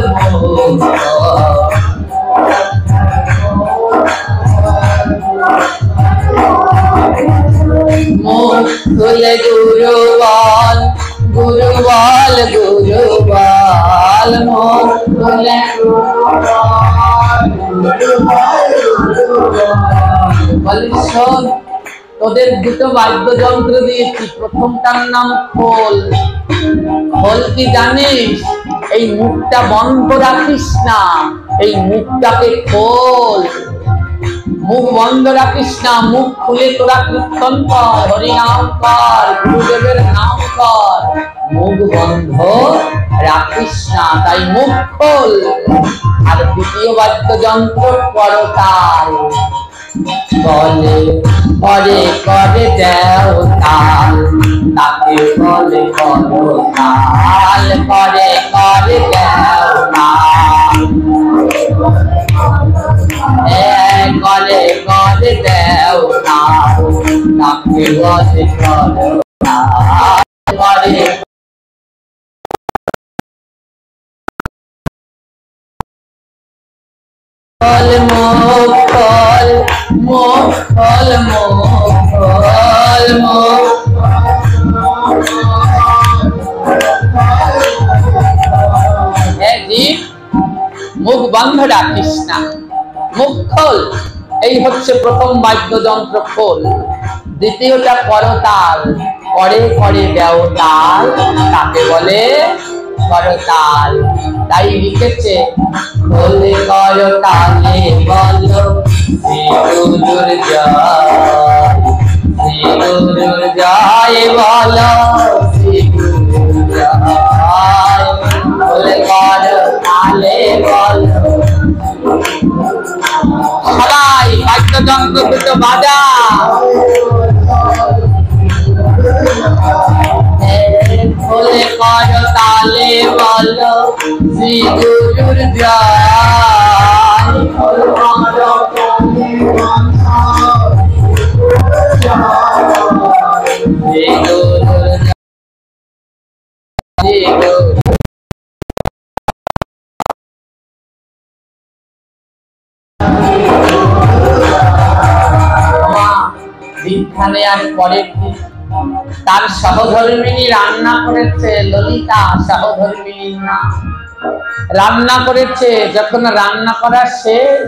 মুখল শোন, তোদের দুটো বাদ্যযন্ত্র দিয়েছি, প্রথমটার নাম খোল। খোল কি জানিস? এই মুখটা বন্ধ রাখিস না, এই মুখটাকে খোল। মুখ বন্ধ রাখিস না, মুখ খুলে তোরা কীর্তন কর, হরিনাম কর, গুরুদেবের নাম কর। মুখ বন্ধ রাখিস না, তাই মুখ খোল। আর দ্বিতীয় বাদ্যযন্ত্র করতাল। বলে করে করে দেও তাল, তাকে বলে করতাল। করে করে দেও তাল, করে করে দেও তাল, তাকে বলে করতাল। করে খোল মুখ খোল, মুখ খোল, মুখ খোল, মুখ। মুখ বন্ধ রাখিস না, মুখ খোল। এই হচ্ছে প্রথম বাদ্যযন্ত্র খোল। দ্বিতীয়টা করতাল। করে করে দেও তাল, তাকে বলে করতাল। তাই লিখেছে খোলে করতালে বলো শ্রী গুরুর জয়, শ্রী গুরুর জয় বলো, শ্রী গুরুর জয়। খোলে করতালে বলো। সবাই বাদ্যযন্ত্র দুটো বাজা। খোলে করতালে বলো শ্রী গুরুর জয়। শ্রী গুরুর জয়। দীক্ষা নেওয়ার পরের দিন তার সহধর্মিনী রান্না করেছে, ললিতা সহধর্মিনীর নাম। রান্না করেছে, যখন রান্না করা শেষ,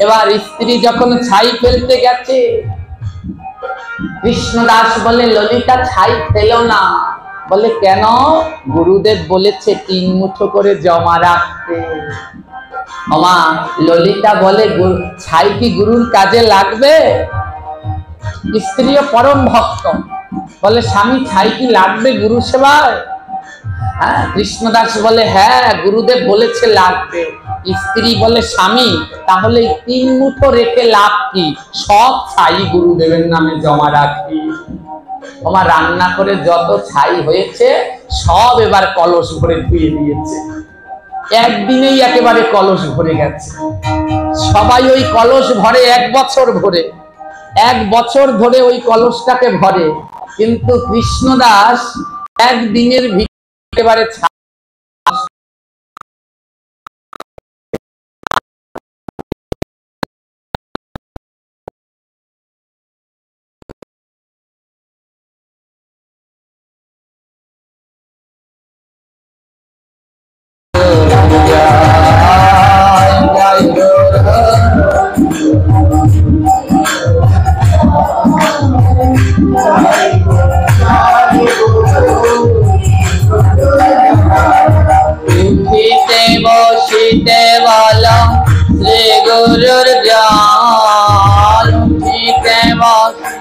এবার স্ত্রী যখন ছাই ফেলতে গেছে, কৃষ্ণদাস বলে ললিতা ছাই ফেলো না। বলে কেন? গুরুদেব বলেছে 3 মুঠো করে জমা রাখতে। আমা ললিতা বলে ছাই কি গুরুর কাজে লাগবে? স্ত্রীও পরম ভক্ত, বলে স্বামী ছাই কি লাগবে গুরু সেবায়? হ্যাঁ। কৃষ্ণদাস বলে হ্যাঁ, গুরুদেব বলেছে লাগবে। স্ত্রী বলে স্বামী তাহলে 3 মুঠো রেখে লাভ কি? সব ছাই গুরুদেবের নামে জমা রাখি। আমার রান্না করে যত ছাই হয়েছে সব এবার কলস ভরে ধুয়ে দিয়েছে। একদিনেই একেবারে কলস ভরে গেছে। সবাই ওই কলস ভরে 1 বছর ভরে, 1 বছর ধরে ওই কলসটাকে ভরে, কিন্তু কৃষ্ণদাস একদিনের ভিতরে একেবারে বসিতে বলো শ্রী গুরুর জয়। উঠিতে বসে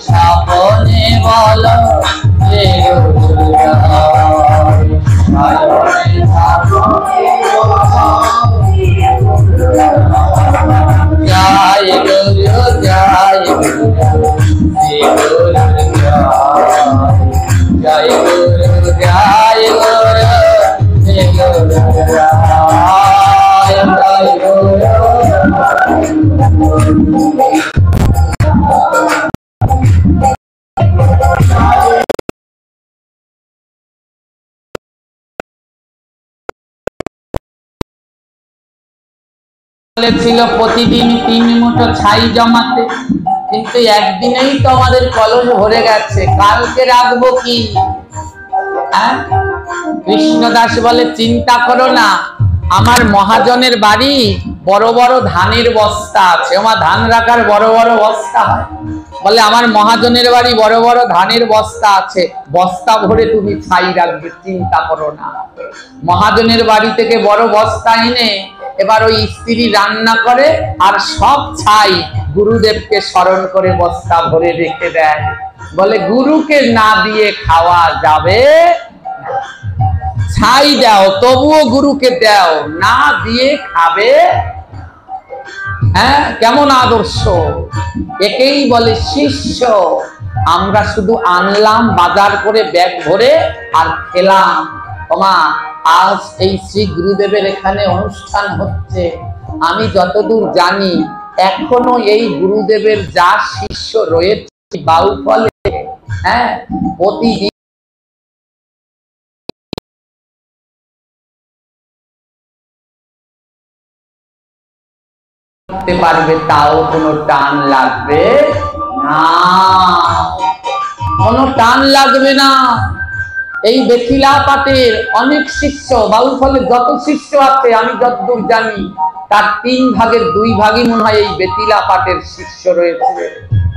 সাবনে বলো শ্রী গুরুর জয়। জয় গুরু জয় গুরু, শ্রী গুরুর জয়। জয় গুরু জয় গুরু, শ্রী গুরুর জয়। জয় গুরু। ছিল প্রতিদিন 3 মুঠো ছাই জমাতে, কিন্তু একদিনেই তো আমাদের কলস ভরে গেছে, কালকে রাখবো কি? কৃষ্ণদাস বলে চিন্তা করো না, আমার মহাজনের বাড়ি বড় বড় ধানের বস্তা আছে। আমার ধান রাখার বড় বড় বস্তা হয়। বলে আমার মহাজনের বাড়ি বড় বড় ধানের বস্তা আছে, বস্তা ভরে তুমি ছাই রাখবে, চিন্তা করো না। মহাজনের বাড়ি থেকে বড় বস্তা এনে এবার ওই স্ত্রী রান্না করে আর সব ছাই গুরুদেবকে স্মরণ করে বস্তা ভরে রেখে দেয়। বলে গুরুকে না দিয়ে খাওয়া যাবে, ছাই দাও তবুও গুরুকে দাও, না দিয়ে খাবে। হ্যাঁ, কেমন আদর্শ! একেই বলে শিষ্য। আমরা শুধু আনলাম বাজার করে ব্যাগ ভরে আর খেলাম। ওমা, আজ এই শ্রী গুরুদেবের এখানে অনুষ্ঠান হচ্ছে। আমি যতদূর জানি এখনো এই গুরুদেবের যা শিষ্য রয়েছে বাউফলে, হ্যাঁ, প্রতিদিন পারবে, তাও কোনো টান লাগবে না, কোনো টান লাগবে না। এই বেথিলা পাটের অনেক শিষ্য, বাউফলে যত শিষ্য আছে আমি যতদূর জানি তার 3 ভাগের 2 ভাগই মনে হয় এই বেথিলা পাটের শিষ্য রয়েছে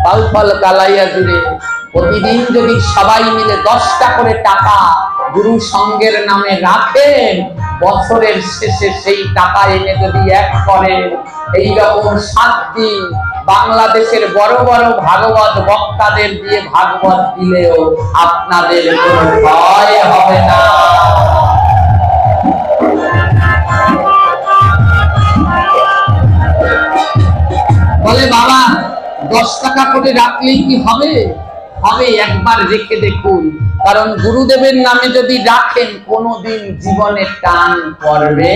বাউফল কালাইয়া জুড়ে। প্রতিদিন যদি সবাই মিলে 10টা করে টাকা গুরু সংঘের নামে রাখেন, বছরের শেষে সেই টাকা এনে যদি এক করেন, এইরকম 7 দিন বাংলাদেশের বড় বড় ভাগবত বক্তাদের দিয়ে ভাগবত দিলেও আপনাদের কোনো ভয় হবে না। বলে বাবা 10 টাকা করে রাখলেই কি হবে? হবে, একবার রেখে দেখুন। কারণ গুরুদেবের নামে যদি রাখেন কোনোদিন জীবনে টান পড়বে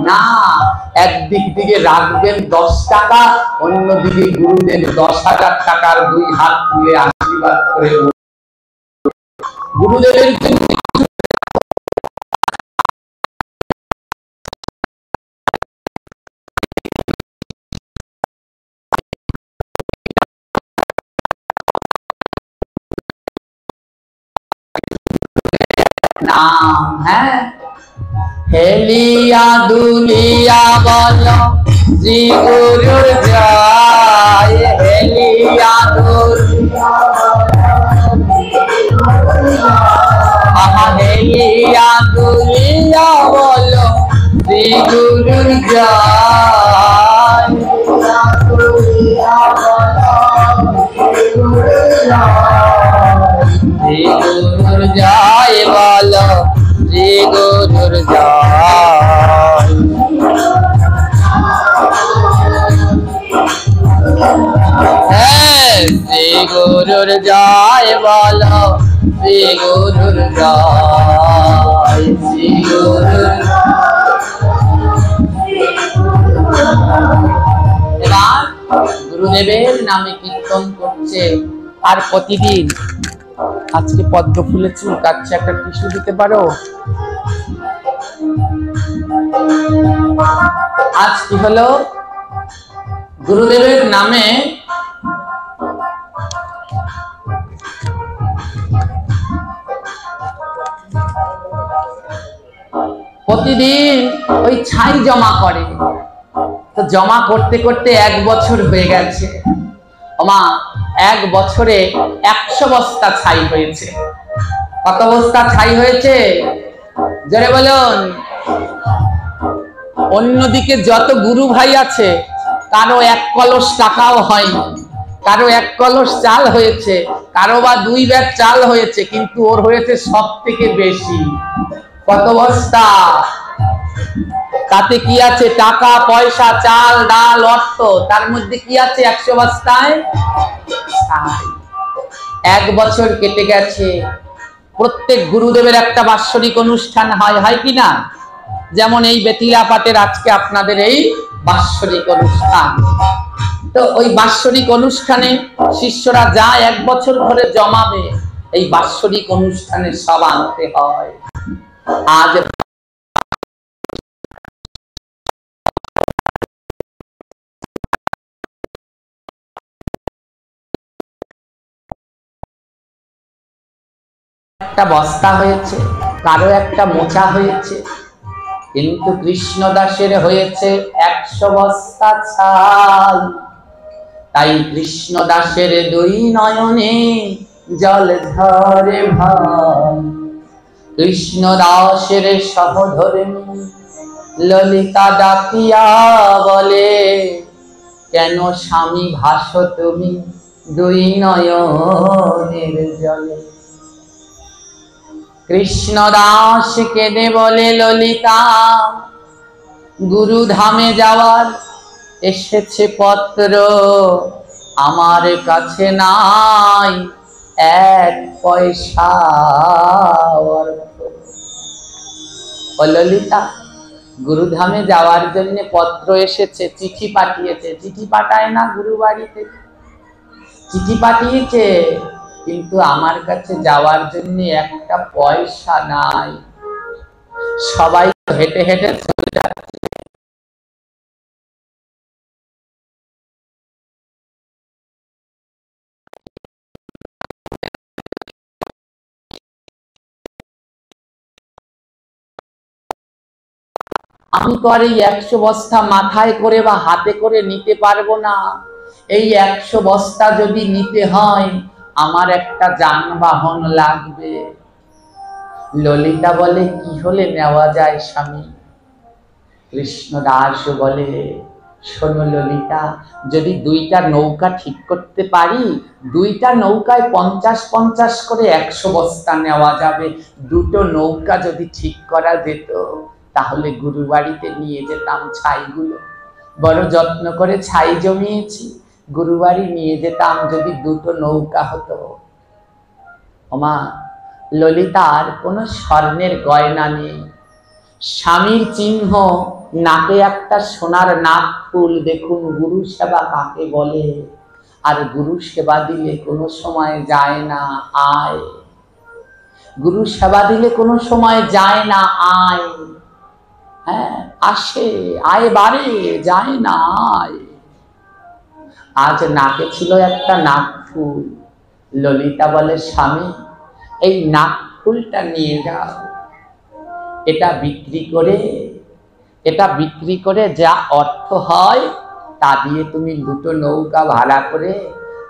না। একদিক দিকে রাখবেন 10 টাকা, অন্যদিকে গুরুদেব 10,000 টাকার 2 হাত তুলে আশীর্বাদ করে গুরুদেবের নাম, হ্যাঁ, হেলিয়া দুলিয়া বলো শ্রী গুরুর জয়, হেলিয়া দুলিয়া হেলিয়া দুলিয়া বলো শ্রী গুরুর জয়, শ্রী গুরুর জয় বলো, শ্রী গুরুর জয়। শ্রী গুরুর জয় বলো, শ্রী গুরুর জয়, শ্রী গুরুর। এবার গুরুদেবের নামে কীর্তন করছে আর প্রতিদিন। আজকে পদ্ম ফুলে চুল কাটছে, একটা টিস্যু দিতে পারো? আজ কি হলো? গুরুদেবের নামে প্রতিদিন ওই ছাই জমা করে। তো জমা করতে করতে 1 বছর হয়ে গেছে। ওমা, 1 বছরে 100 বস্তা ছাই হয়েছে। কত বস্তা ছাই হয়েছে জোরে বলুন? অন্যদিকে যত গুরু ভাই আছে কারো 1 কলস টাকাও হয়নি, কারো 1 কলস চাল হয়েছে, কারো বা 2 ব্যাগ চাল হয়েছে, কিন্তু ওর হয়েছে সব থেকে বেশি। কত বস্তা? তাতে কি আছে? টাকা পয়সা, চাল ডাল অর্থ, তার মধ্যে কি আছে 100 বস্তায়? 1 বছর কেটে গেছে। প্রত্যেক গুরুদেবের একটা বাৎসরিক অনুষ্ঠান হয়, হয় কি না? যেমন এই বেথিলা পাটের আজকে আপনাদের এই বাৎসরিক অনুষ্ঠান। তো ওই বাৎসরিক অনুষ্ঠানে শিষ্যরা যা 1 বছর ধরে জমাবে, এই বাৎসরিক অনুষ্ঠানে সব আনতে হয়। আজ একটা বস্তা হয়েছে, কারো একটা মোচা হয়েছে, কিন্তু কৃষ্ণদাসের হয়েছে 100 বস্তা ছাই। তাই কৃষ্ণদাসের দুই নয়নে জল ঝরে ভাই। কৃষ্ণদাসের সহধর্মী ললিতা ডাকিয়া বলে, কেন স্বামী ভাসো তুমি দুই নয়নের জলে। কৃষ্ণদাস কেঁদে বলে, ললিতা গুরুধামে যাওয়ার এসেছে পত্র, আমার কাছে নাই 1 পয়সা অর্থ। ও ললিতা, গুরুধামে যাওয়ার জন্য পত্র এসেছে, চিঠি পাঠিয়েছে। চিঠি পাঠায় না গুরু বাড়ি থেকে, চিঠি পাঠিয়েছে, কিন্তু আমার কাছে যাওয়ার জন্য 1টা পয়সা নাই। সবাই হেঁটে হেঁটে চলে যাচ্ছে। আমি তো আর এই 100 বস্তা মাথায় করে বা হাতে করে নিতে পারবো না। এই 100 বস্তা যদি নিতে হয় আমার একটা যানবাহন লাগবে। ললিতা বলে, কি হলে নেওয়া যায় স্বামী? কৃষ্ণদাস বলে, শোনো ললিতা, যদি 2টা নৌকা ঠিক করতে পারি, 2টা নৌকায় 50-50 করে 100 বস্তা নেওয়া যাবে। 2টো নৌকা যদি ঠিক করা যেত তাহলে গুরু বাড়িতে নিয়ে যেতাম ছাইগুলো। বড় যত্ন করে ছাই জমিয়েছি, গুরু বাড়ি নিয়ে যেতাম যদি 2টো নৌকা হতো। ওমা, ললিতার কোনো স্বর্ণের গয়না নেই, স্বামীর চিহ্ন, নাকে একটা সোনার নাক ফুল। দেখুন গুরু সেবা কাকে বলে। আর গুরু সেবা দিলে কোনো সময় যায় না আয়। গুরু সেবা দিলে কোনো সময় যায় না আয়। হ্যাঁ, আসে আয় বাড়ে, যায় না আয়। আজ নাকে ছিল একটা নাক ফুল। ললিতা বলে, স্বামী এই নাক ফুলটা নিয়ে যাও, এটা বিক্রি করে যা অর্থ হয় তা দিয়ে তুমি 2টো নৌকা ভাড়া করে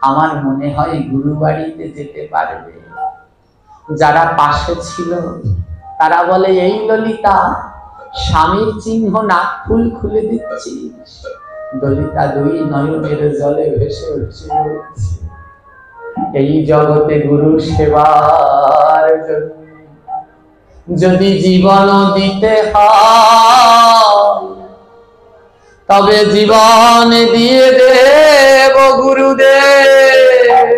আমার মনে হয় গুরু বাড়িতে যেতে পারবে। যারা পাশে ছিল তারা বলে, এই ললিতা, স্বামীর চিহ্ন নাক ফুল খুলে দিচ্ছি। ললিতা 2 নয়নের জলে ভেসে উঠছে, এই জগতে গুরু সেবার জন্য যদি জীবন দিতে হয় তবে জীবন দিয়ে দেব গুরুদেব,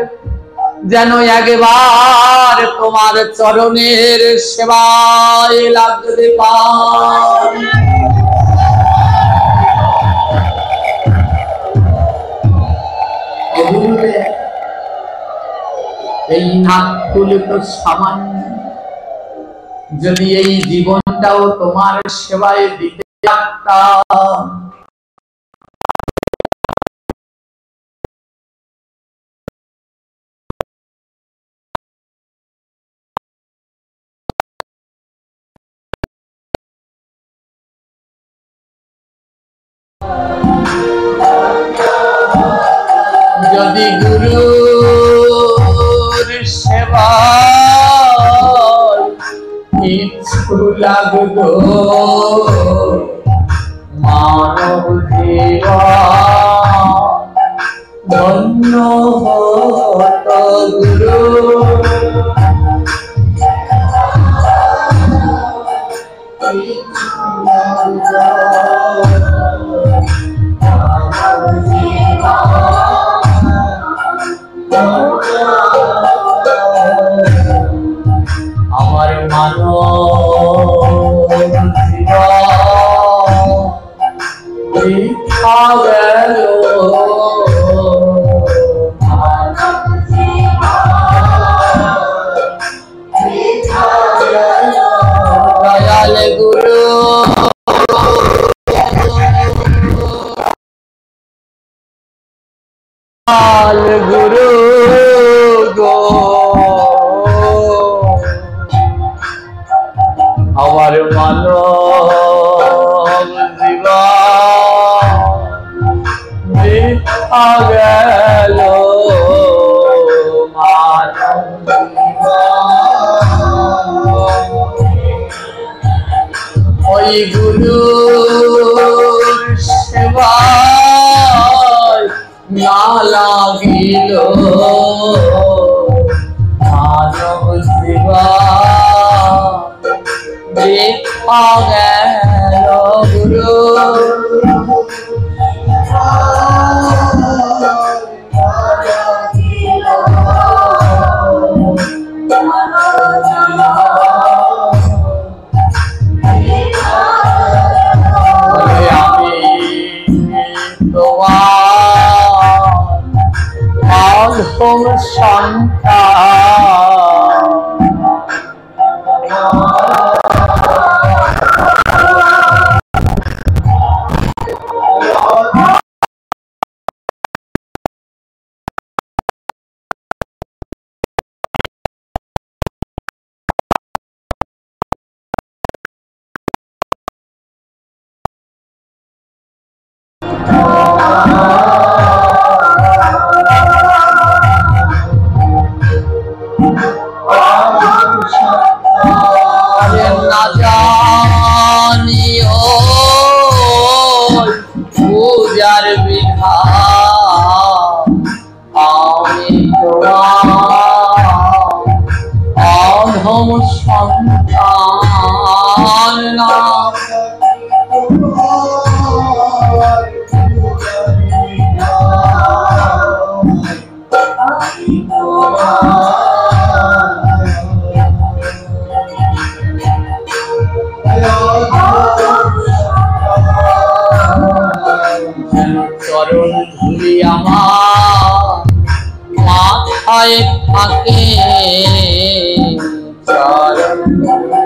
যেন একবার তোমার চরণের সেবায় লাগতে পারি। এই নাক ফুল তো সামান্য, যদি এই জীবনটাও তোমার সেবায় দিতে পারতাম, যদি গুরুর সেবা কিছু লাগতো মানব জীবন ধন্য হতো গুরু। আমার মানব জীবন গেল, দয়াল গুরু গুরু গো, আমার মানব গেল ওই গুরুর সেবায় না লাগিল মানব সেবা দেখা গেল গুরু অধম সন্তান না জানিও পূজার বিধান আমি অধম সন্তান না চরণ ধুলি আমার মাথায় থাকে চরণ ধুলি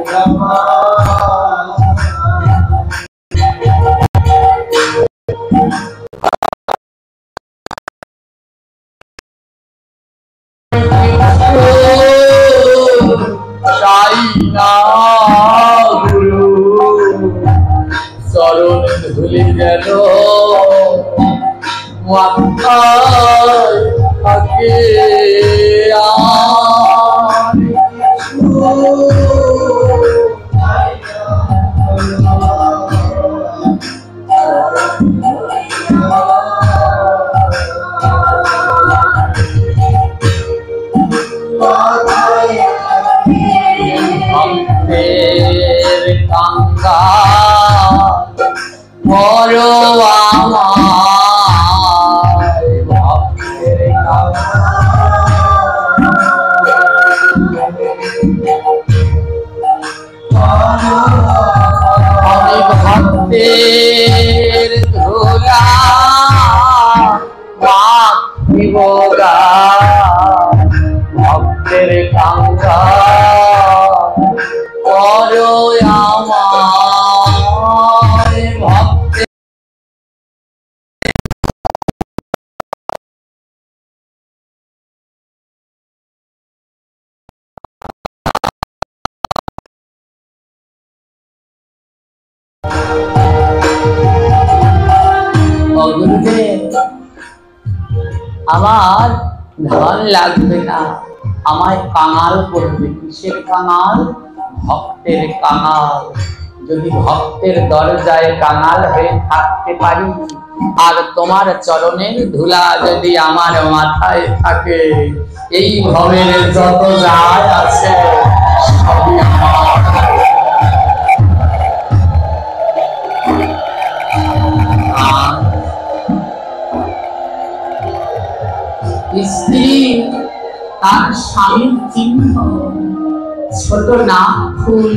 চাই না গুরু চরণ ধুলি গেল মাথায় থাকে ভক্তের কাঙ্গাল বড় আমার ভক্তের আমি ভক্তের ধুলা মাখিব ভক্তের কাঙ্গাল বড় আমার ভক্তের গুরুদেব আমার ধন লাগবে না আমায় কাঙাল করবে কিসের কাঙাল ভক্তের কাঙাল যদি ভক্তের দরজায় কাঙাল হয়ে থাকতে পারি আর তোমার চরণের ধুলা যদি আমার মাথায় থাকে এই ভবের যত যায় আছে সবই আমার স্ত্রী তার স্বামীর চিহ্ন ছোট নাম ফুল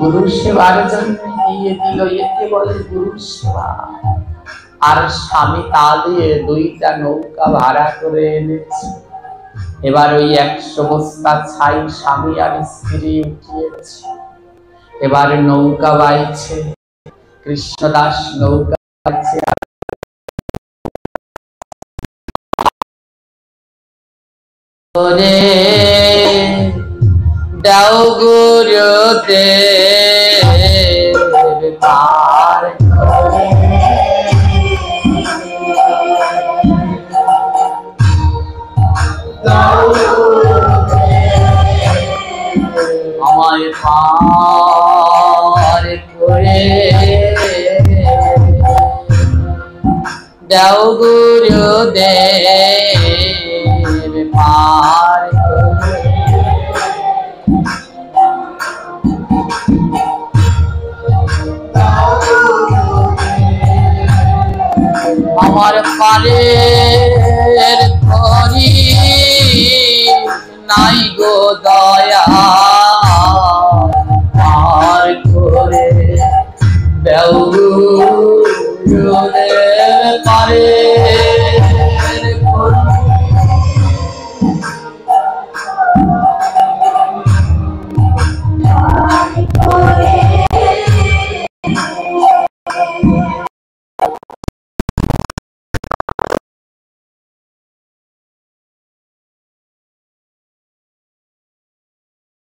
গুরু সেবার জন্য দিয়ে দিল একে বলে গুরু সেবা আর স্বামী তা দিয়ে 2টা নৌকা ভাড়া করে এনেছে এবার ওই 100 বস্তা ছাই স্বামী আর স্ত্রী উঠিয়েছে এবার নৌকা বাইছে কৃষ্ণদাস নৌকা বাইছে দাও গুরুদেব তার পার করে দেও গুরুদেব পার করে। আমার পারের করি নাই গো দয়া পার করে দেও গুরুদেব পারে।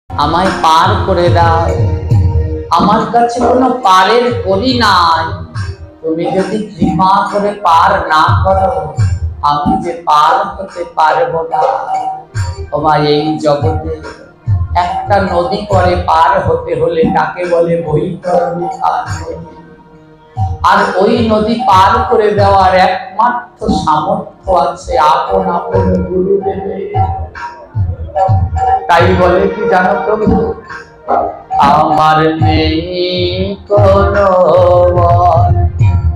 আমায় পার করে দাও, আমার কাছে কোনো পারের কলি নাই, তুমি যদি কৃপা করে পার না করো আমি যে পার হতে পারবো না। তোমার এই জগতে একটা নদী করে পার হতে হলে তাকে বলে বৈতরণী নদী, আর ওই নদী পার করে দেওয়ার একমাত্র সামর্থ্য আছে আপন আপন গুরুদেবের। তাই বলে কি জানো প্রভু, আমার নেই কোনো বল,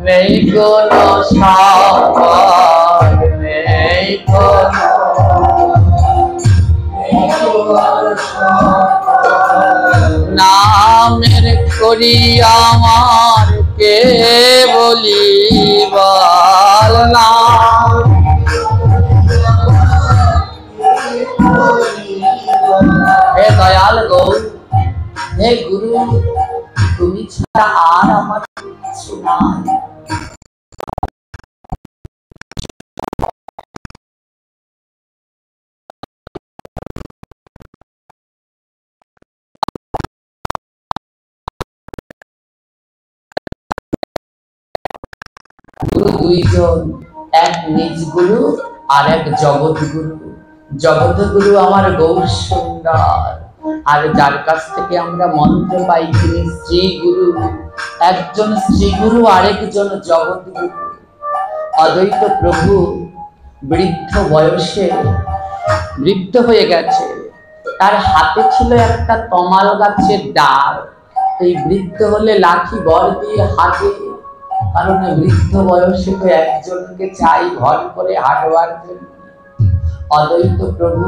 নেই কোনো সম্পদ, নেই কোনো নামের করি আমার কে বলি বল না। হে দয়াল গৌর, হে গুরু, তুমি ছাড়া আর আমার কিছু নাই। গুরু দুইজন, এক নিজ গুরু আর এক জগৎ গুরু। জগৎ গুরু আমার গৌর সুন্দর, আর যার কাছ থেকে আমরা মন্ত্র পাই তিনি শ্রী গুরু। একজন শ্রী গুরু, আরেকজন জগৎ গুরু। অদ্বৈত প্রভু বৃদ্ধ বয়সে বৃদ্ধ হয়ে গেছে, তার হাতে ছিল একটা তমাল গাছের ডাল। এই বৃদ্ধ হলে লাঠি বর দিয়ে হাঁটে, কারণ বৃদ্ধ বয়সে তো একজনকে চাই ঘর করে হাঁটবার জন্য। অদ্বৈত প্রভু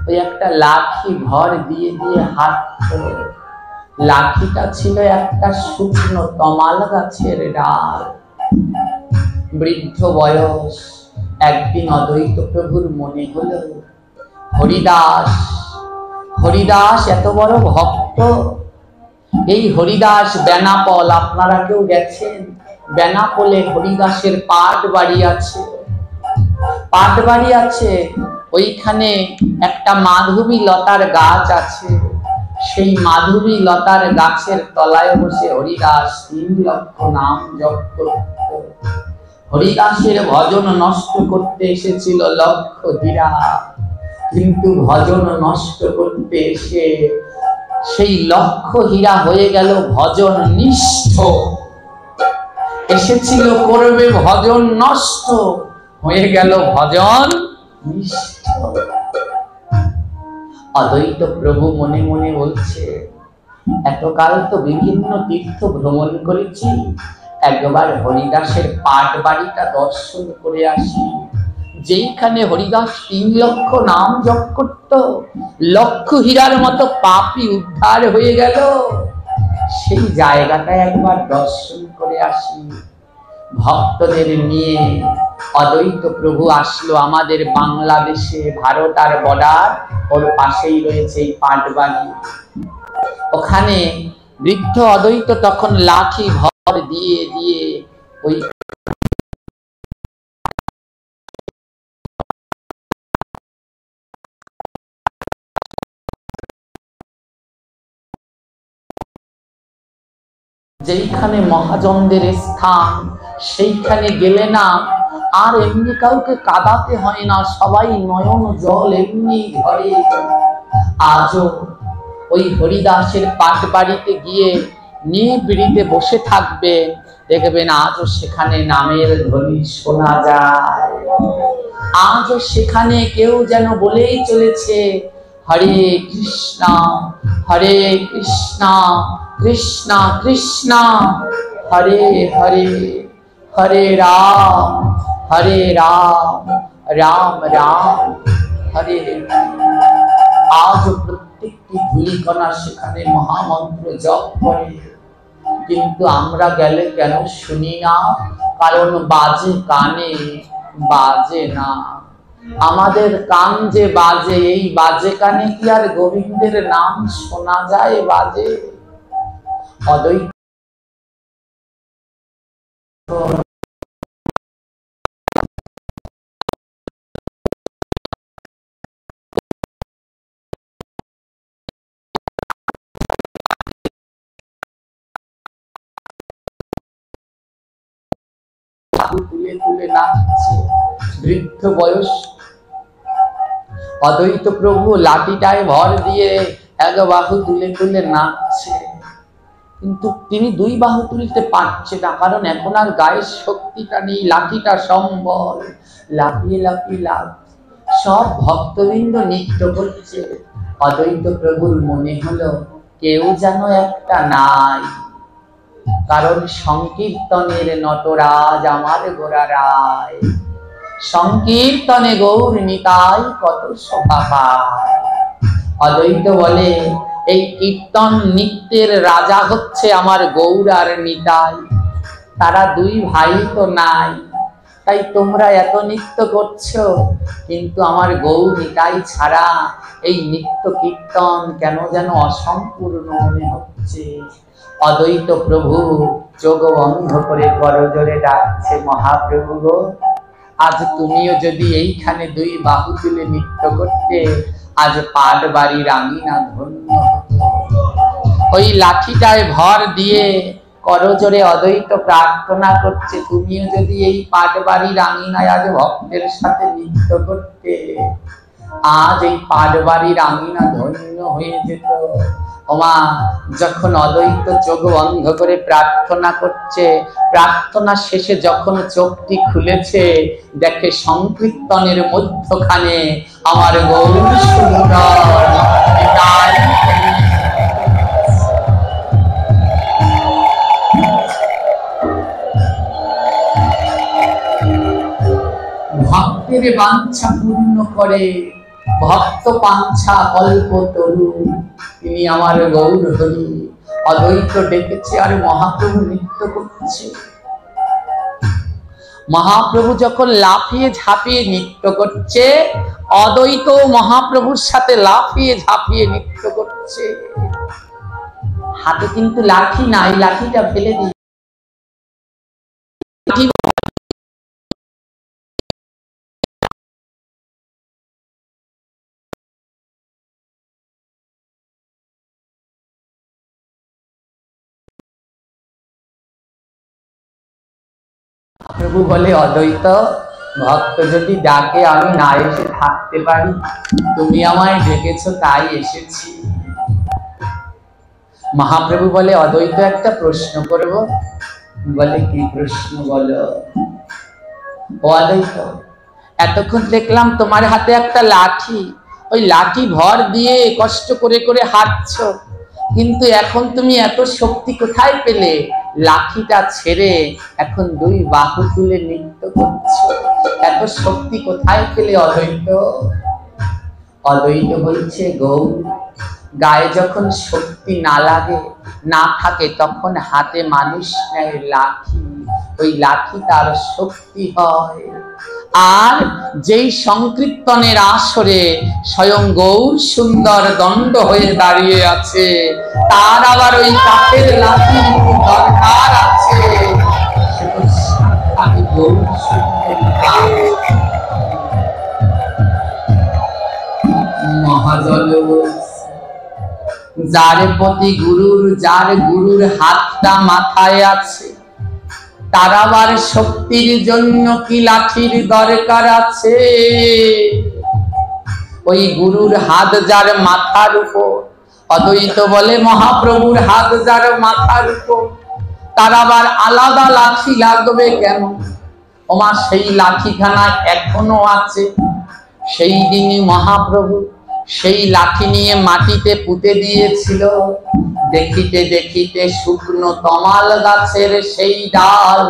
ওই একটা লাঠি ভর দিয়ে দিয়ে হাঁটত। লাঠিটা ছিল একটা শুকনো তমাল গাছের ডাল। বৃদ্ধ বয়স, একদিন অদ্বৈত প্রভুর মনে হলো হরিদাস, হরিদাস এত বড় ভক্ত। এই হরিদাস বেনাপোল, আপনারা কেউ গেছেন? বেনাপোলে হরিদাসের পাট বাড়ি আছে, পাট বাড়ি আছে। ওইখানে একটা মাধবী লতার গাছ আছে, সেই মাধবী লতার গাছের তলায় বসে হরিদাস 3 লক্ষ নাম জপ করত। হরিদাসের ভজন নষ্ট করতে এসেছিল লক্ষ হীরা, কিন্তু ভজন নষ্ট করতে এসে সেই লক্ষ হীরা হয়ে গেল ভজন নিষ্ঠ। এসেছিল করবে ভজন নষ্ট, হয়ে গেল ভজন নিষ্ঠ। অদ্বৈত প্রভু মনে মনে বলছে, এতকাল তো বিভিন্ন তীর্থ ভ্রমণ করেছি, একবার হরিদাসের পাট বাড়িটা দর্শন করে আসি। যেইখানে হরিদাস 3 লক্ষ নাম জপ করত, লক্ষ হীরার মতো পাপী উদ্ধার হয়ে গেল, সেই জায়গাটা একবার দর্শন করে আসি। ভক্তদের নিয়ে অদ্বৈত প্রভু আসলো আমাদের বাংলাদেশে, ভারত আর বর্ডার, ওর পাশেই রয়েছে এই পাটবাড়ি। ওখানে বৃদ্ধ অদ্বৈত তখন লাঠি ভর দিয়ে দিয়ে ওই যেইখানে মহাজনদের স্থান, সেইখানে গেলে না আর এমনি কাউকে কাঁদাতে হয় না, সবাই নয়ন জল এমনি ঘরে। আজও ওই হরিদাসের পাট বাড়িতে গিয়ে নিবৃতে বসে থাকবেন, দেখবেন আজও সেখানে নামের ধ্বনি শোনা যায়। আজও সেখানে কেউ যেন বলেই চলেছে হরে কৃষ্ণ হরে কৃষ্ণ কৃষ্ণ কৃষ্ণ হরে হরে, হরে রাম রাম রাম হরে হরে। আজ প্রত্যেকটি ধূলিকণা সেখানে মহামন্ত্র জপ করে, কিন্তু আমরা গেলে কেন শুনি না? কারণ বাজে কানে, বাজে না। আমাদের কান যে বাজে, এই বাজে কানে কি আর গোবিন্দের নাম শোনা যায়? বাজে। অদ্বৈত তুলে তুলে নাচছে বৃদ্ধ বয়স। অদ্বৈত প্রভু লাঠিটায় ভর দিয়ে এক বাহু তুলে তুলে নাচছে, কিন্তু তিনি দুই বাহু তুলতে পারছে না, কারণ এখন আর গায়ের শক্তিটা নেই, লাঠিটা সম্বল। লাফিয়ে লাফিয়ে লাভ সব ভক্তবৃন্দ নৃত্য করছে। অদ্বৈত প্রভুর মনে হলো কেউ যেন একটা নাই, কারণ সংকীর্তনের নটরাজ আমার গোরা রায়। সংকীর্তনে গৌর নিতাই কত শোভা পায়। অদ্বৈত বলে এই কীর্তন নৃত্যের রাজা হচ্ছে আমার গৌর আর নিতাই। তারা দুই ভাই তো নাই, তাই তোমরা এত নৃত্য করছো, কিন্তু আমার গৌর নিতাই ছাড়া এই নিত্য কীর্তন কেন যেন অসম্পূর্ণ মনে হচ্ছে। অদ্বৈত প্রভু চোখ বন্ধ করে করজোরে ডাকছে, মহাপ্রভু গো, আজ তুমিও যদি এইখানে দুই বাহু তুলে নৃত্য করতে, আজ পাট বাড়ির আঙিনা ধন্য হতো। ওই লাঠিটায় ভর দিয়ে করজোরে অদ্বৈত প্রার্থনা করছে, তুমিও যদি এই পাট বাড়ির আঙিনায় আজ ভক্তের সাথে নৃত্য করতে, আজ এই পাট বাড়ির আঙিনা ধন্য হয়ে যেত। ওমা, যখন অদ্বৈত চোখ বন্ধ করে প্রার্থনা করছে, প্রার্থনা শেষে যখন চোখটি খুলেছে, দেখে সংকীর্তনের মধ্যখানে আমার গৌর সুন্দর ভক্তের বাঞ্ছা পূর্ণ করে, ভক্ত পাঞ্ছা কল্প তরু, তিনি আমার গৌর হরি। অদ্বৈত ডেকেছে আর মহাপ্রভু নৃত্য করছে। মহাপ্রভু যখন লাফিয়ে ঝাঁপিয়ে নৃত্য করছে, অদ্বৈত মহাপ্রভুর সাথে লাফিয়ে ঝাঁপিয়ে নৃত্য করছে। হাতে কিন্তু লাঠি নাই, লাঠিটা ফেলে দিই। প্রভু বলে, অদ্বৈত ভক্ত যদি ডাকে আমি না এসে থাকতে পারি, তুমি আমায় ডেকেছো তাই এসেছি। মহাপ্রভু বলে, অদ্বৈত একটা প্রশ্ন করব। বলে, কি প্রশ্ন বলো। ও অদ্বৈত, এতক্ষণ দেখলাম তোমার হাতে একটা লাঠি, ওই লাঠি ভর দিয়ে কষ্ট করে করে হাঁটছো, কিন্তু এখন তুমি এত শক্তি কোথায় পেলে? লাঠিটা ছেড়ে এখন দুই বাহু তুলে নৃত্য করছো, এত শক্তি কোথায় পেলে অদ্বৈত? অদ্বৈত বলছে, গৌর, গায়ে যখন শক্তি না লাগে, না থাকে, তখন হাতে মানুষ নেয় লাঠি, ওই লাঠি তার শক্তি হয়। আর যেই সংকীর্তনের আসরে স্বয়ং গৌর সুন্দর দণ্ড হয়ে দাঁড়িয়ে আছে, তার আবার ওই কাঠের লাঠি দরকার আছে। আমি গৌর সুন্দর মহাজল, যার প্রতি গুরুর, যার গুরুর হাতটা মাথায় আছে, তার আবার শক্তির জন্য কি লাঠির দরকার আছে? ওই গুরুর হাত যার মাথার উপর, অদ্বৈত বলে মহাপ্রভুর হাত যার মাথার উপর, তার আবার আলাদা লাঠি লাগবে কেন? ওমা সেই লাঠিখানা এখনো আছে। সেই দিনই মহাপ্রভু সেই লাঠি নিয়ে মাটিতে পুঁতে দিয়েছিল। দেখিতে দেখিতে শুকনো তমাল গাছের সেই ডাল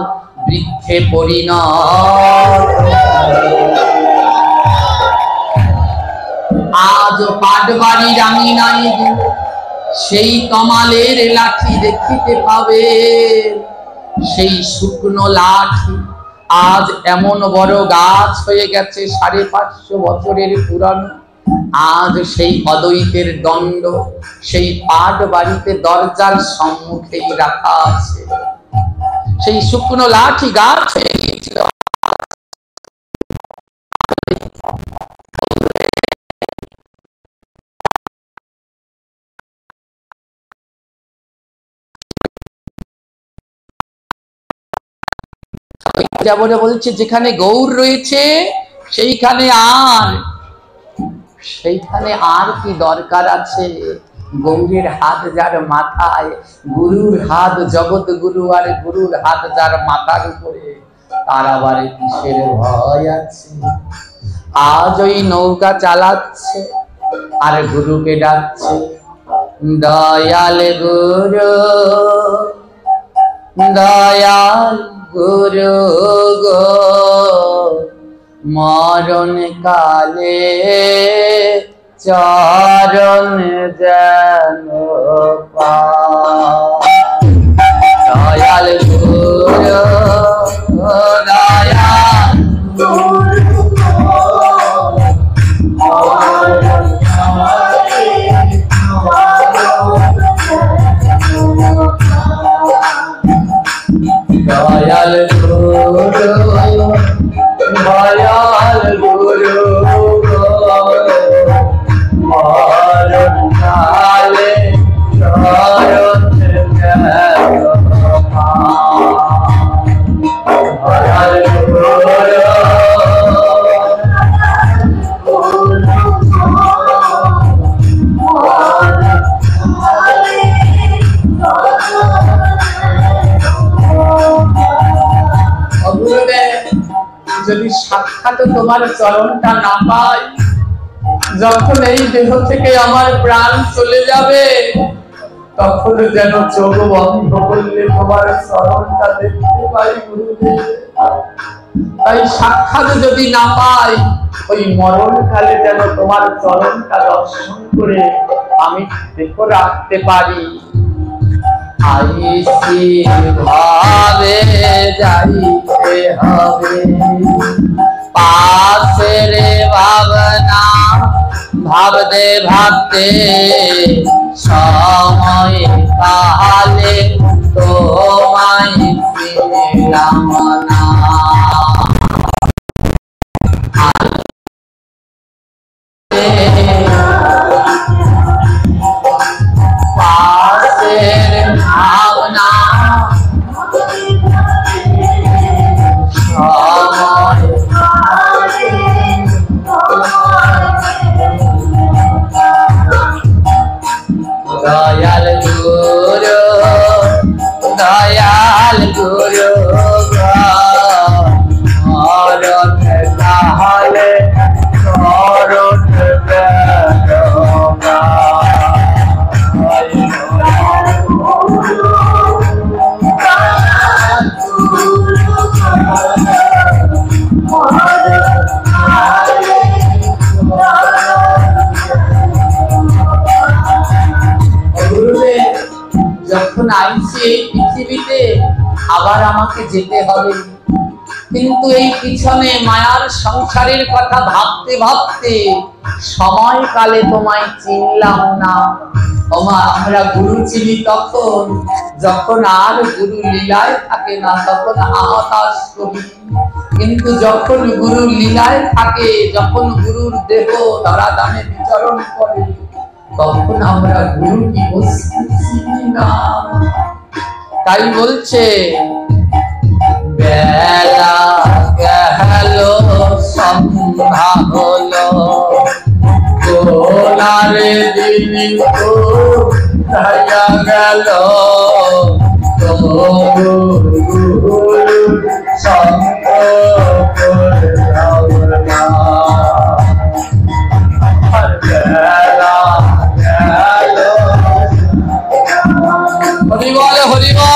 বৃক্ষে পরিণত। আজ পাটবাড়ির আঙিনায় সেই তমালের লাঠি দেখিতে পাবে। সেই শুকনো লাঠি আজ এমন বড় গাছ হয়ে গেছে, 550 বছরের পুরানো। আজ সেই অদ্বৈতের দণ্ড সেই পাট বাড়িতে দরজার সম্মুখেই রাখা আছে। সেই শুকনো লাঠি গাছ হয়ে গিয়েছিল। যেমন বলছে যেখানে গৌর রয়েছে সেইখানে আর কি দরকার আছে? গৌরের হাত যার মাথায়, গুরুর হাত জগৎ গুরু, আর গুরুর হাত যার মাথার উপরে, তার আবার কিসের ভয় আছে? আজ ওই নৌকা চালাচ্ছে আর গুরুকে ডাকছে, দয়াল গুরু, দয়াল গুরু গো, মরণ কালে চরণ যেন পাই। দয়াল গুরু, দয়াল গুরু দয়াল গুরু, দয়াল গুরু মরণ কালে চরণ যেন পাই। দয়াল গুরু যদি সাক্ষাৎ তোমার চরণটা না পাই, যখন এই দেহ থেকে আমার প্রাণ চলে যাবে, তখন যেন চোখ বন্ধ করলে তোমার চরণটা দেখতে পাই গুরুদেব। তাই সাক্ষাৎ যদি না পাই, ওই মরণকালে যেন তোমার চরণটা দর্শন করে আমি দেখো রাখতে পারি। আইসি ভাবে যাইতে হবে, পাশের ভাবনা ভাবতে ভাবতে সময় কালে তোমায় পেলাম না। পাশের ভাবনা সময় দয়াল গুরু, দয়াল গুরু মরণ কালে চরণ যখন আইছি এই পৃথিবীতে আবার আমাকে যেতে হবে, কিন্তু এই পিছনে মায়ার সংসারের কথা ভাবতে ভাবতে সময়কালে তোমায় চিনলাম না। আমরা গুরু চিনি তখন যখন আর গুরু লীলায় থাকে না, তখন আহতাশ করি। কিন্তু যখন গুরু লীলায় থাকে, যখন গুরুর দেহ ধরাধামে বিচরণ করে, তখন আমরা গুরু কি বস্তু চিনি না। তাই বলছে বেলা গেল সন্ধ্যা হলো, কোনারে দিন হারিয়া গেল সঙ্গ করলাম না। হরি বল হরি বল।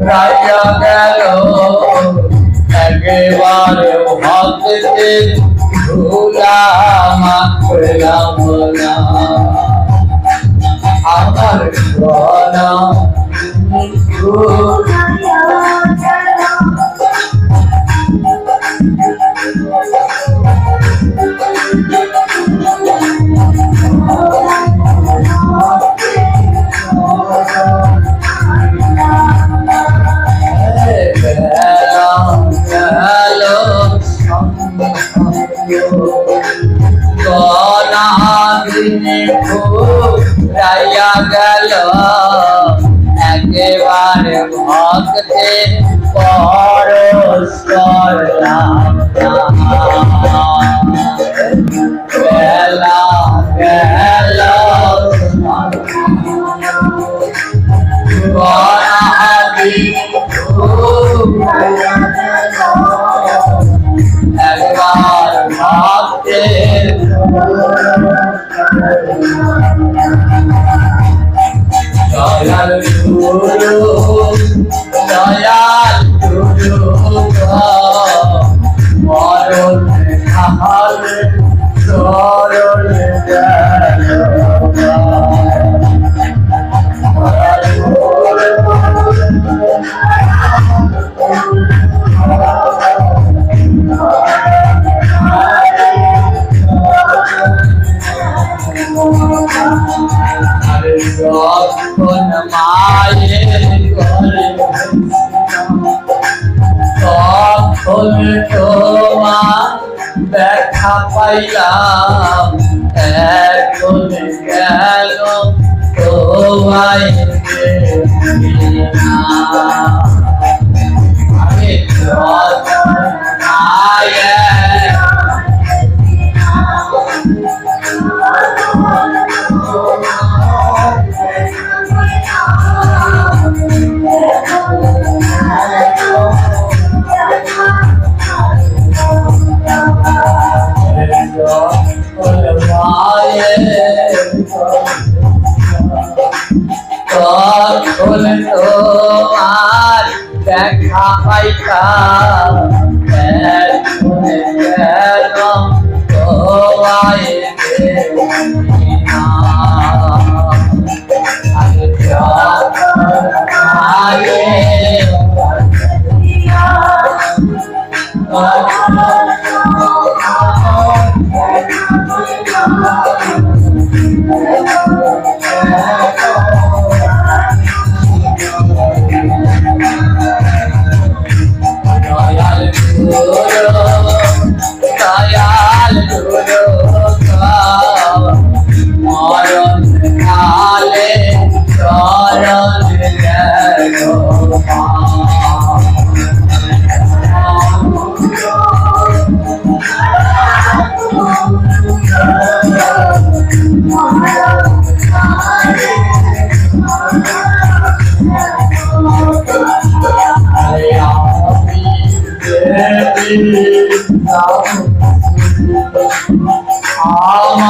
রাইয়া গেল একেবারে ভক্তে ধুলা মাখলাম না। আমার গলা রাইয়া গেল একেবারে ভক্তে পরশ করলাম বেলা গেল একবার ভক্তে দয়াল গুরু দয়াল গুরু মরণ খালে চরণ যখন মায়ের ঘরে তখন তোমার দেখা পাইলাম এখন গেল তোমায় আমি যখন মায়ের তখন তোমার দেখা পাইতাম এখন গেল তোমায়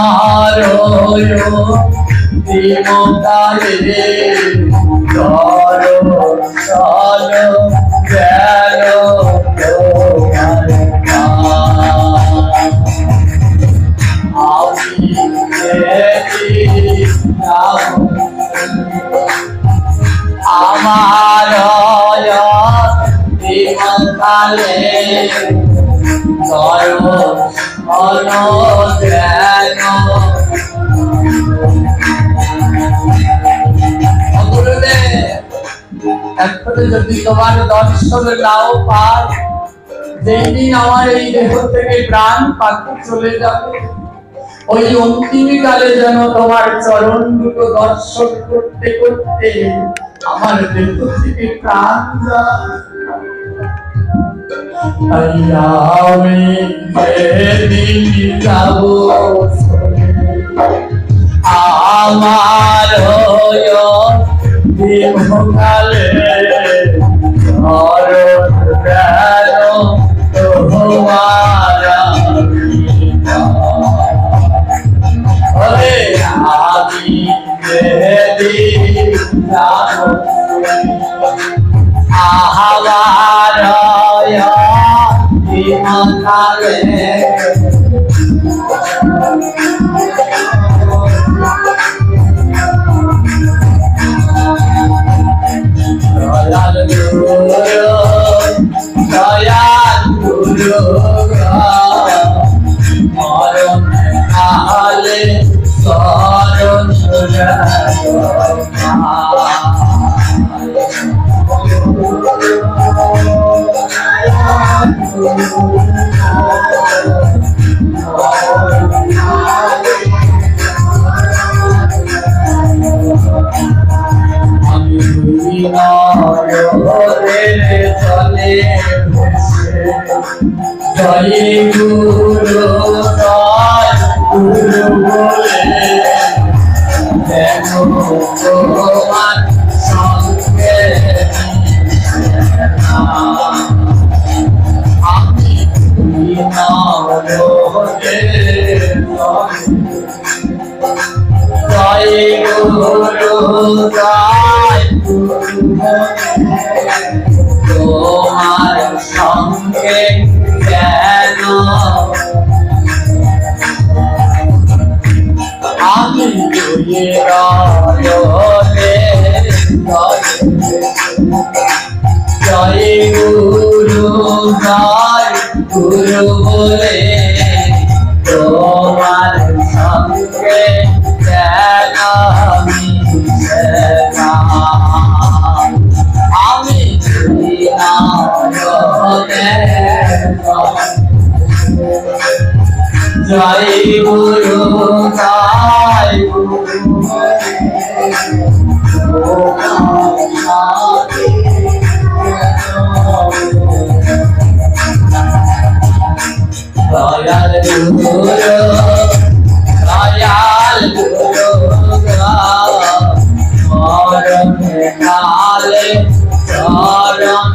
আমার দিমকালে দর্শন গেল আমার দিমকালে যদি তোমার দর্শন নাও পায় যেই দিন আমার এই দেহ থেকে প্রাণ পাখি চলে যাবে, ওই অন্তিম কালে যেন তোমার চরণ দুটো দর্শন করতে করতে আমার দেহ থেকে প্রাণ যায়। আমি যেদিন যাব আমার দেহকালে ধরণ গেল তোমার আমি যেদিন যাব আমার দেহকালে দয়াল গুরু মরণ কালে শরণ চলে জয় গুরু জয় গুরু বলে তোমার সঙ্গে আমি জয় গুরু জয় তোমার সঙ্গে কেন আমি জয় গুরু জয় গুরু বলে তোমার সঙ্গে কেন আমি জয় গুরু জয় গুরু দয়াল গুরু দয়াল গুরু মরণ কালে চরণ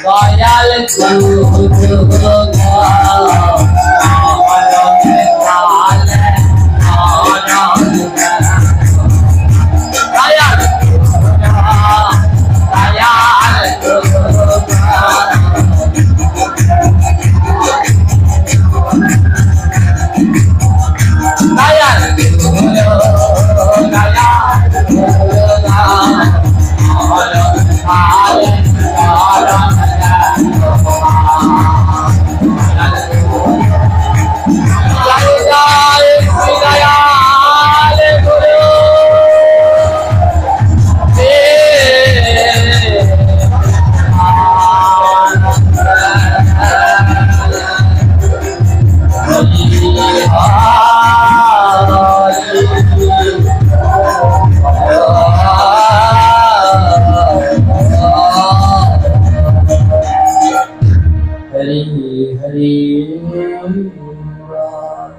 দয়াল গুরু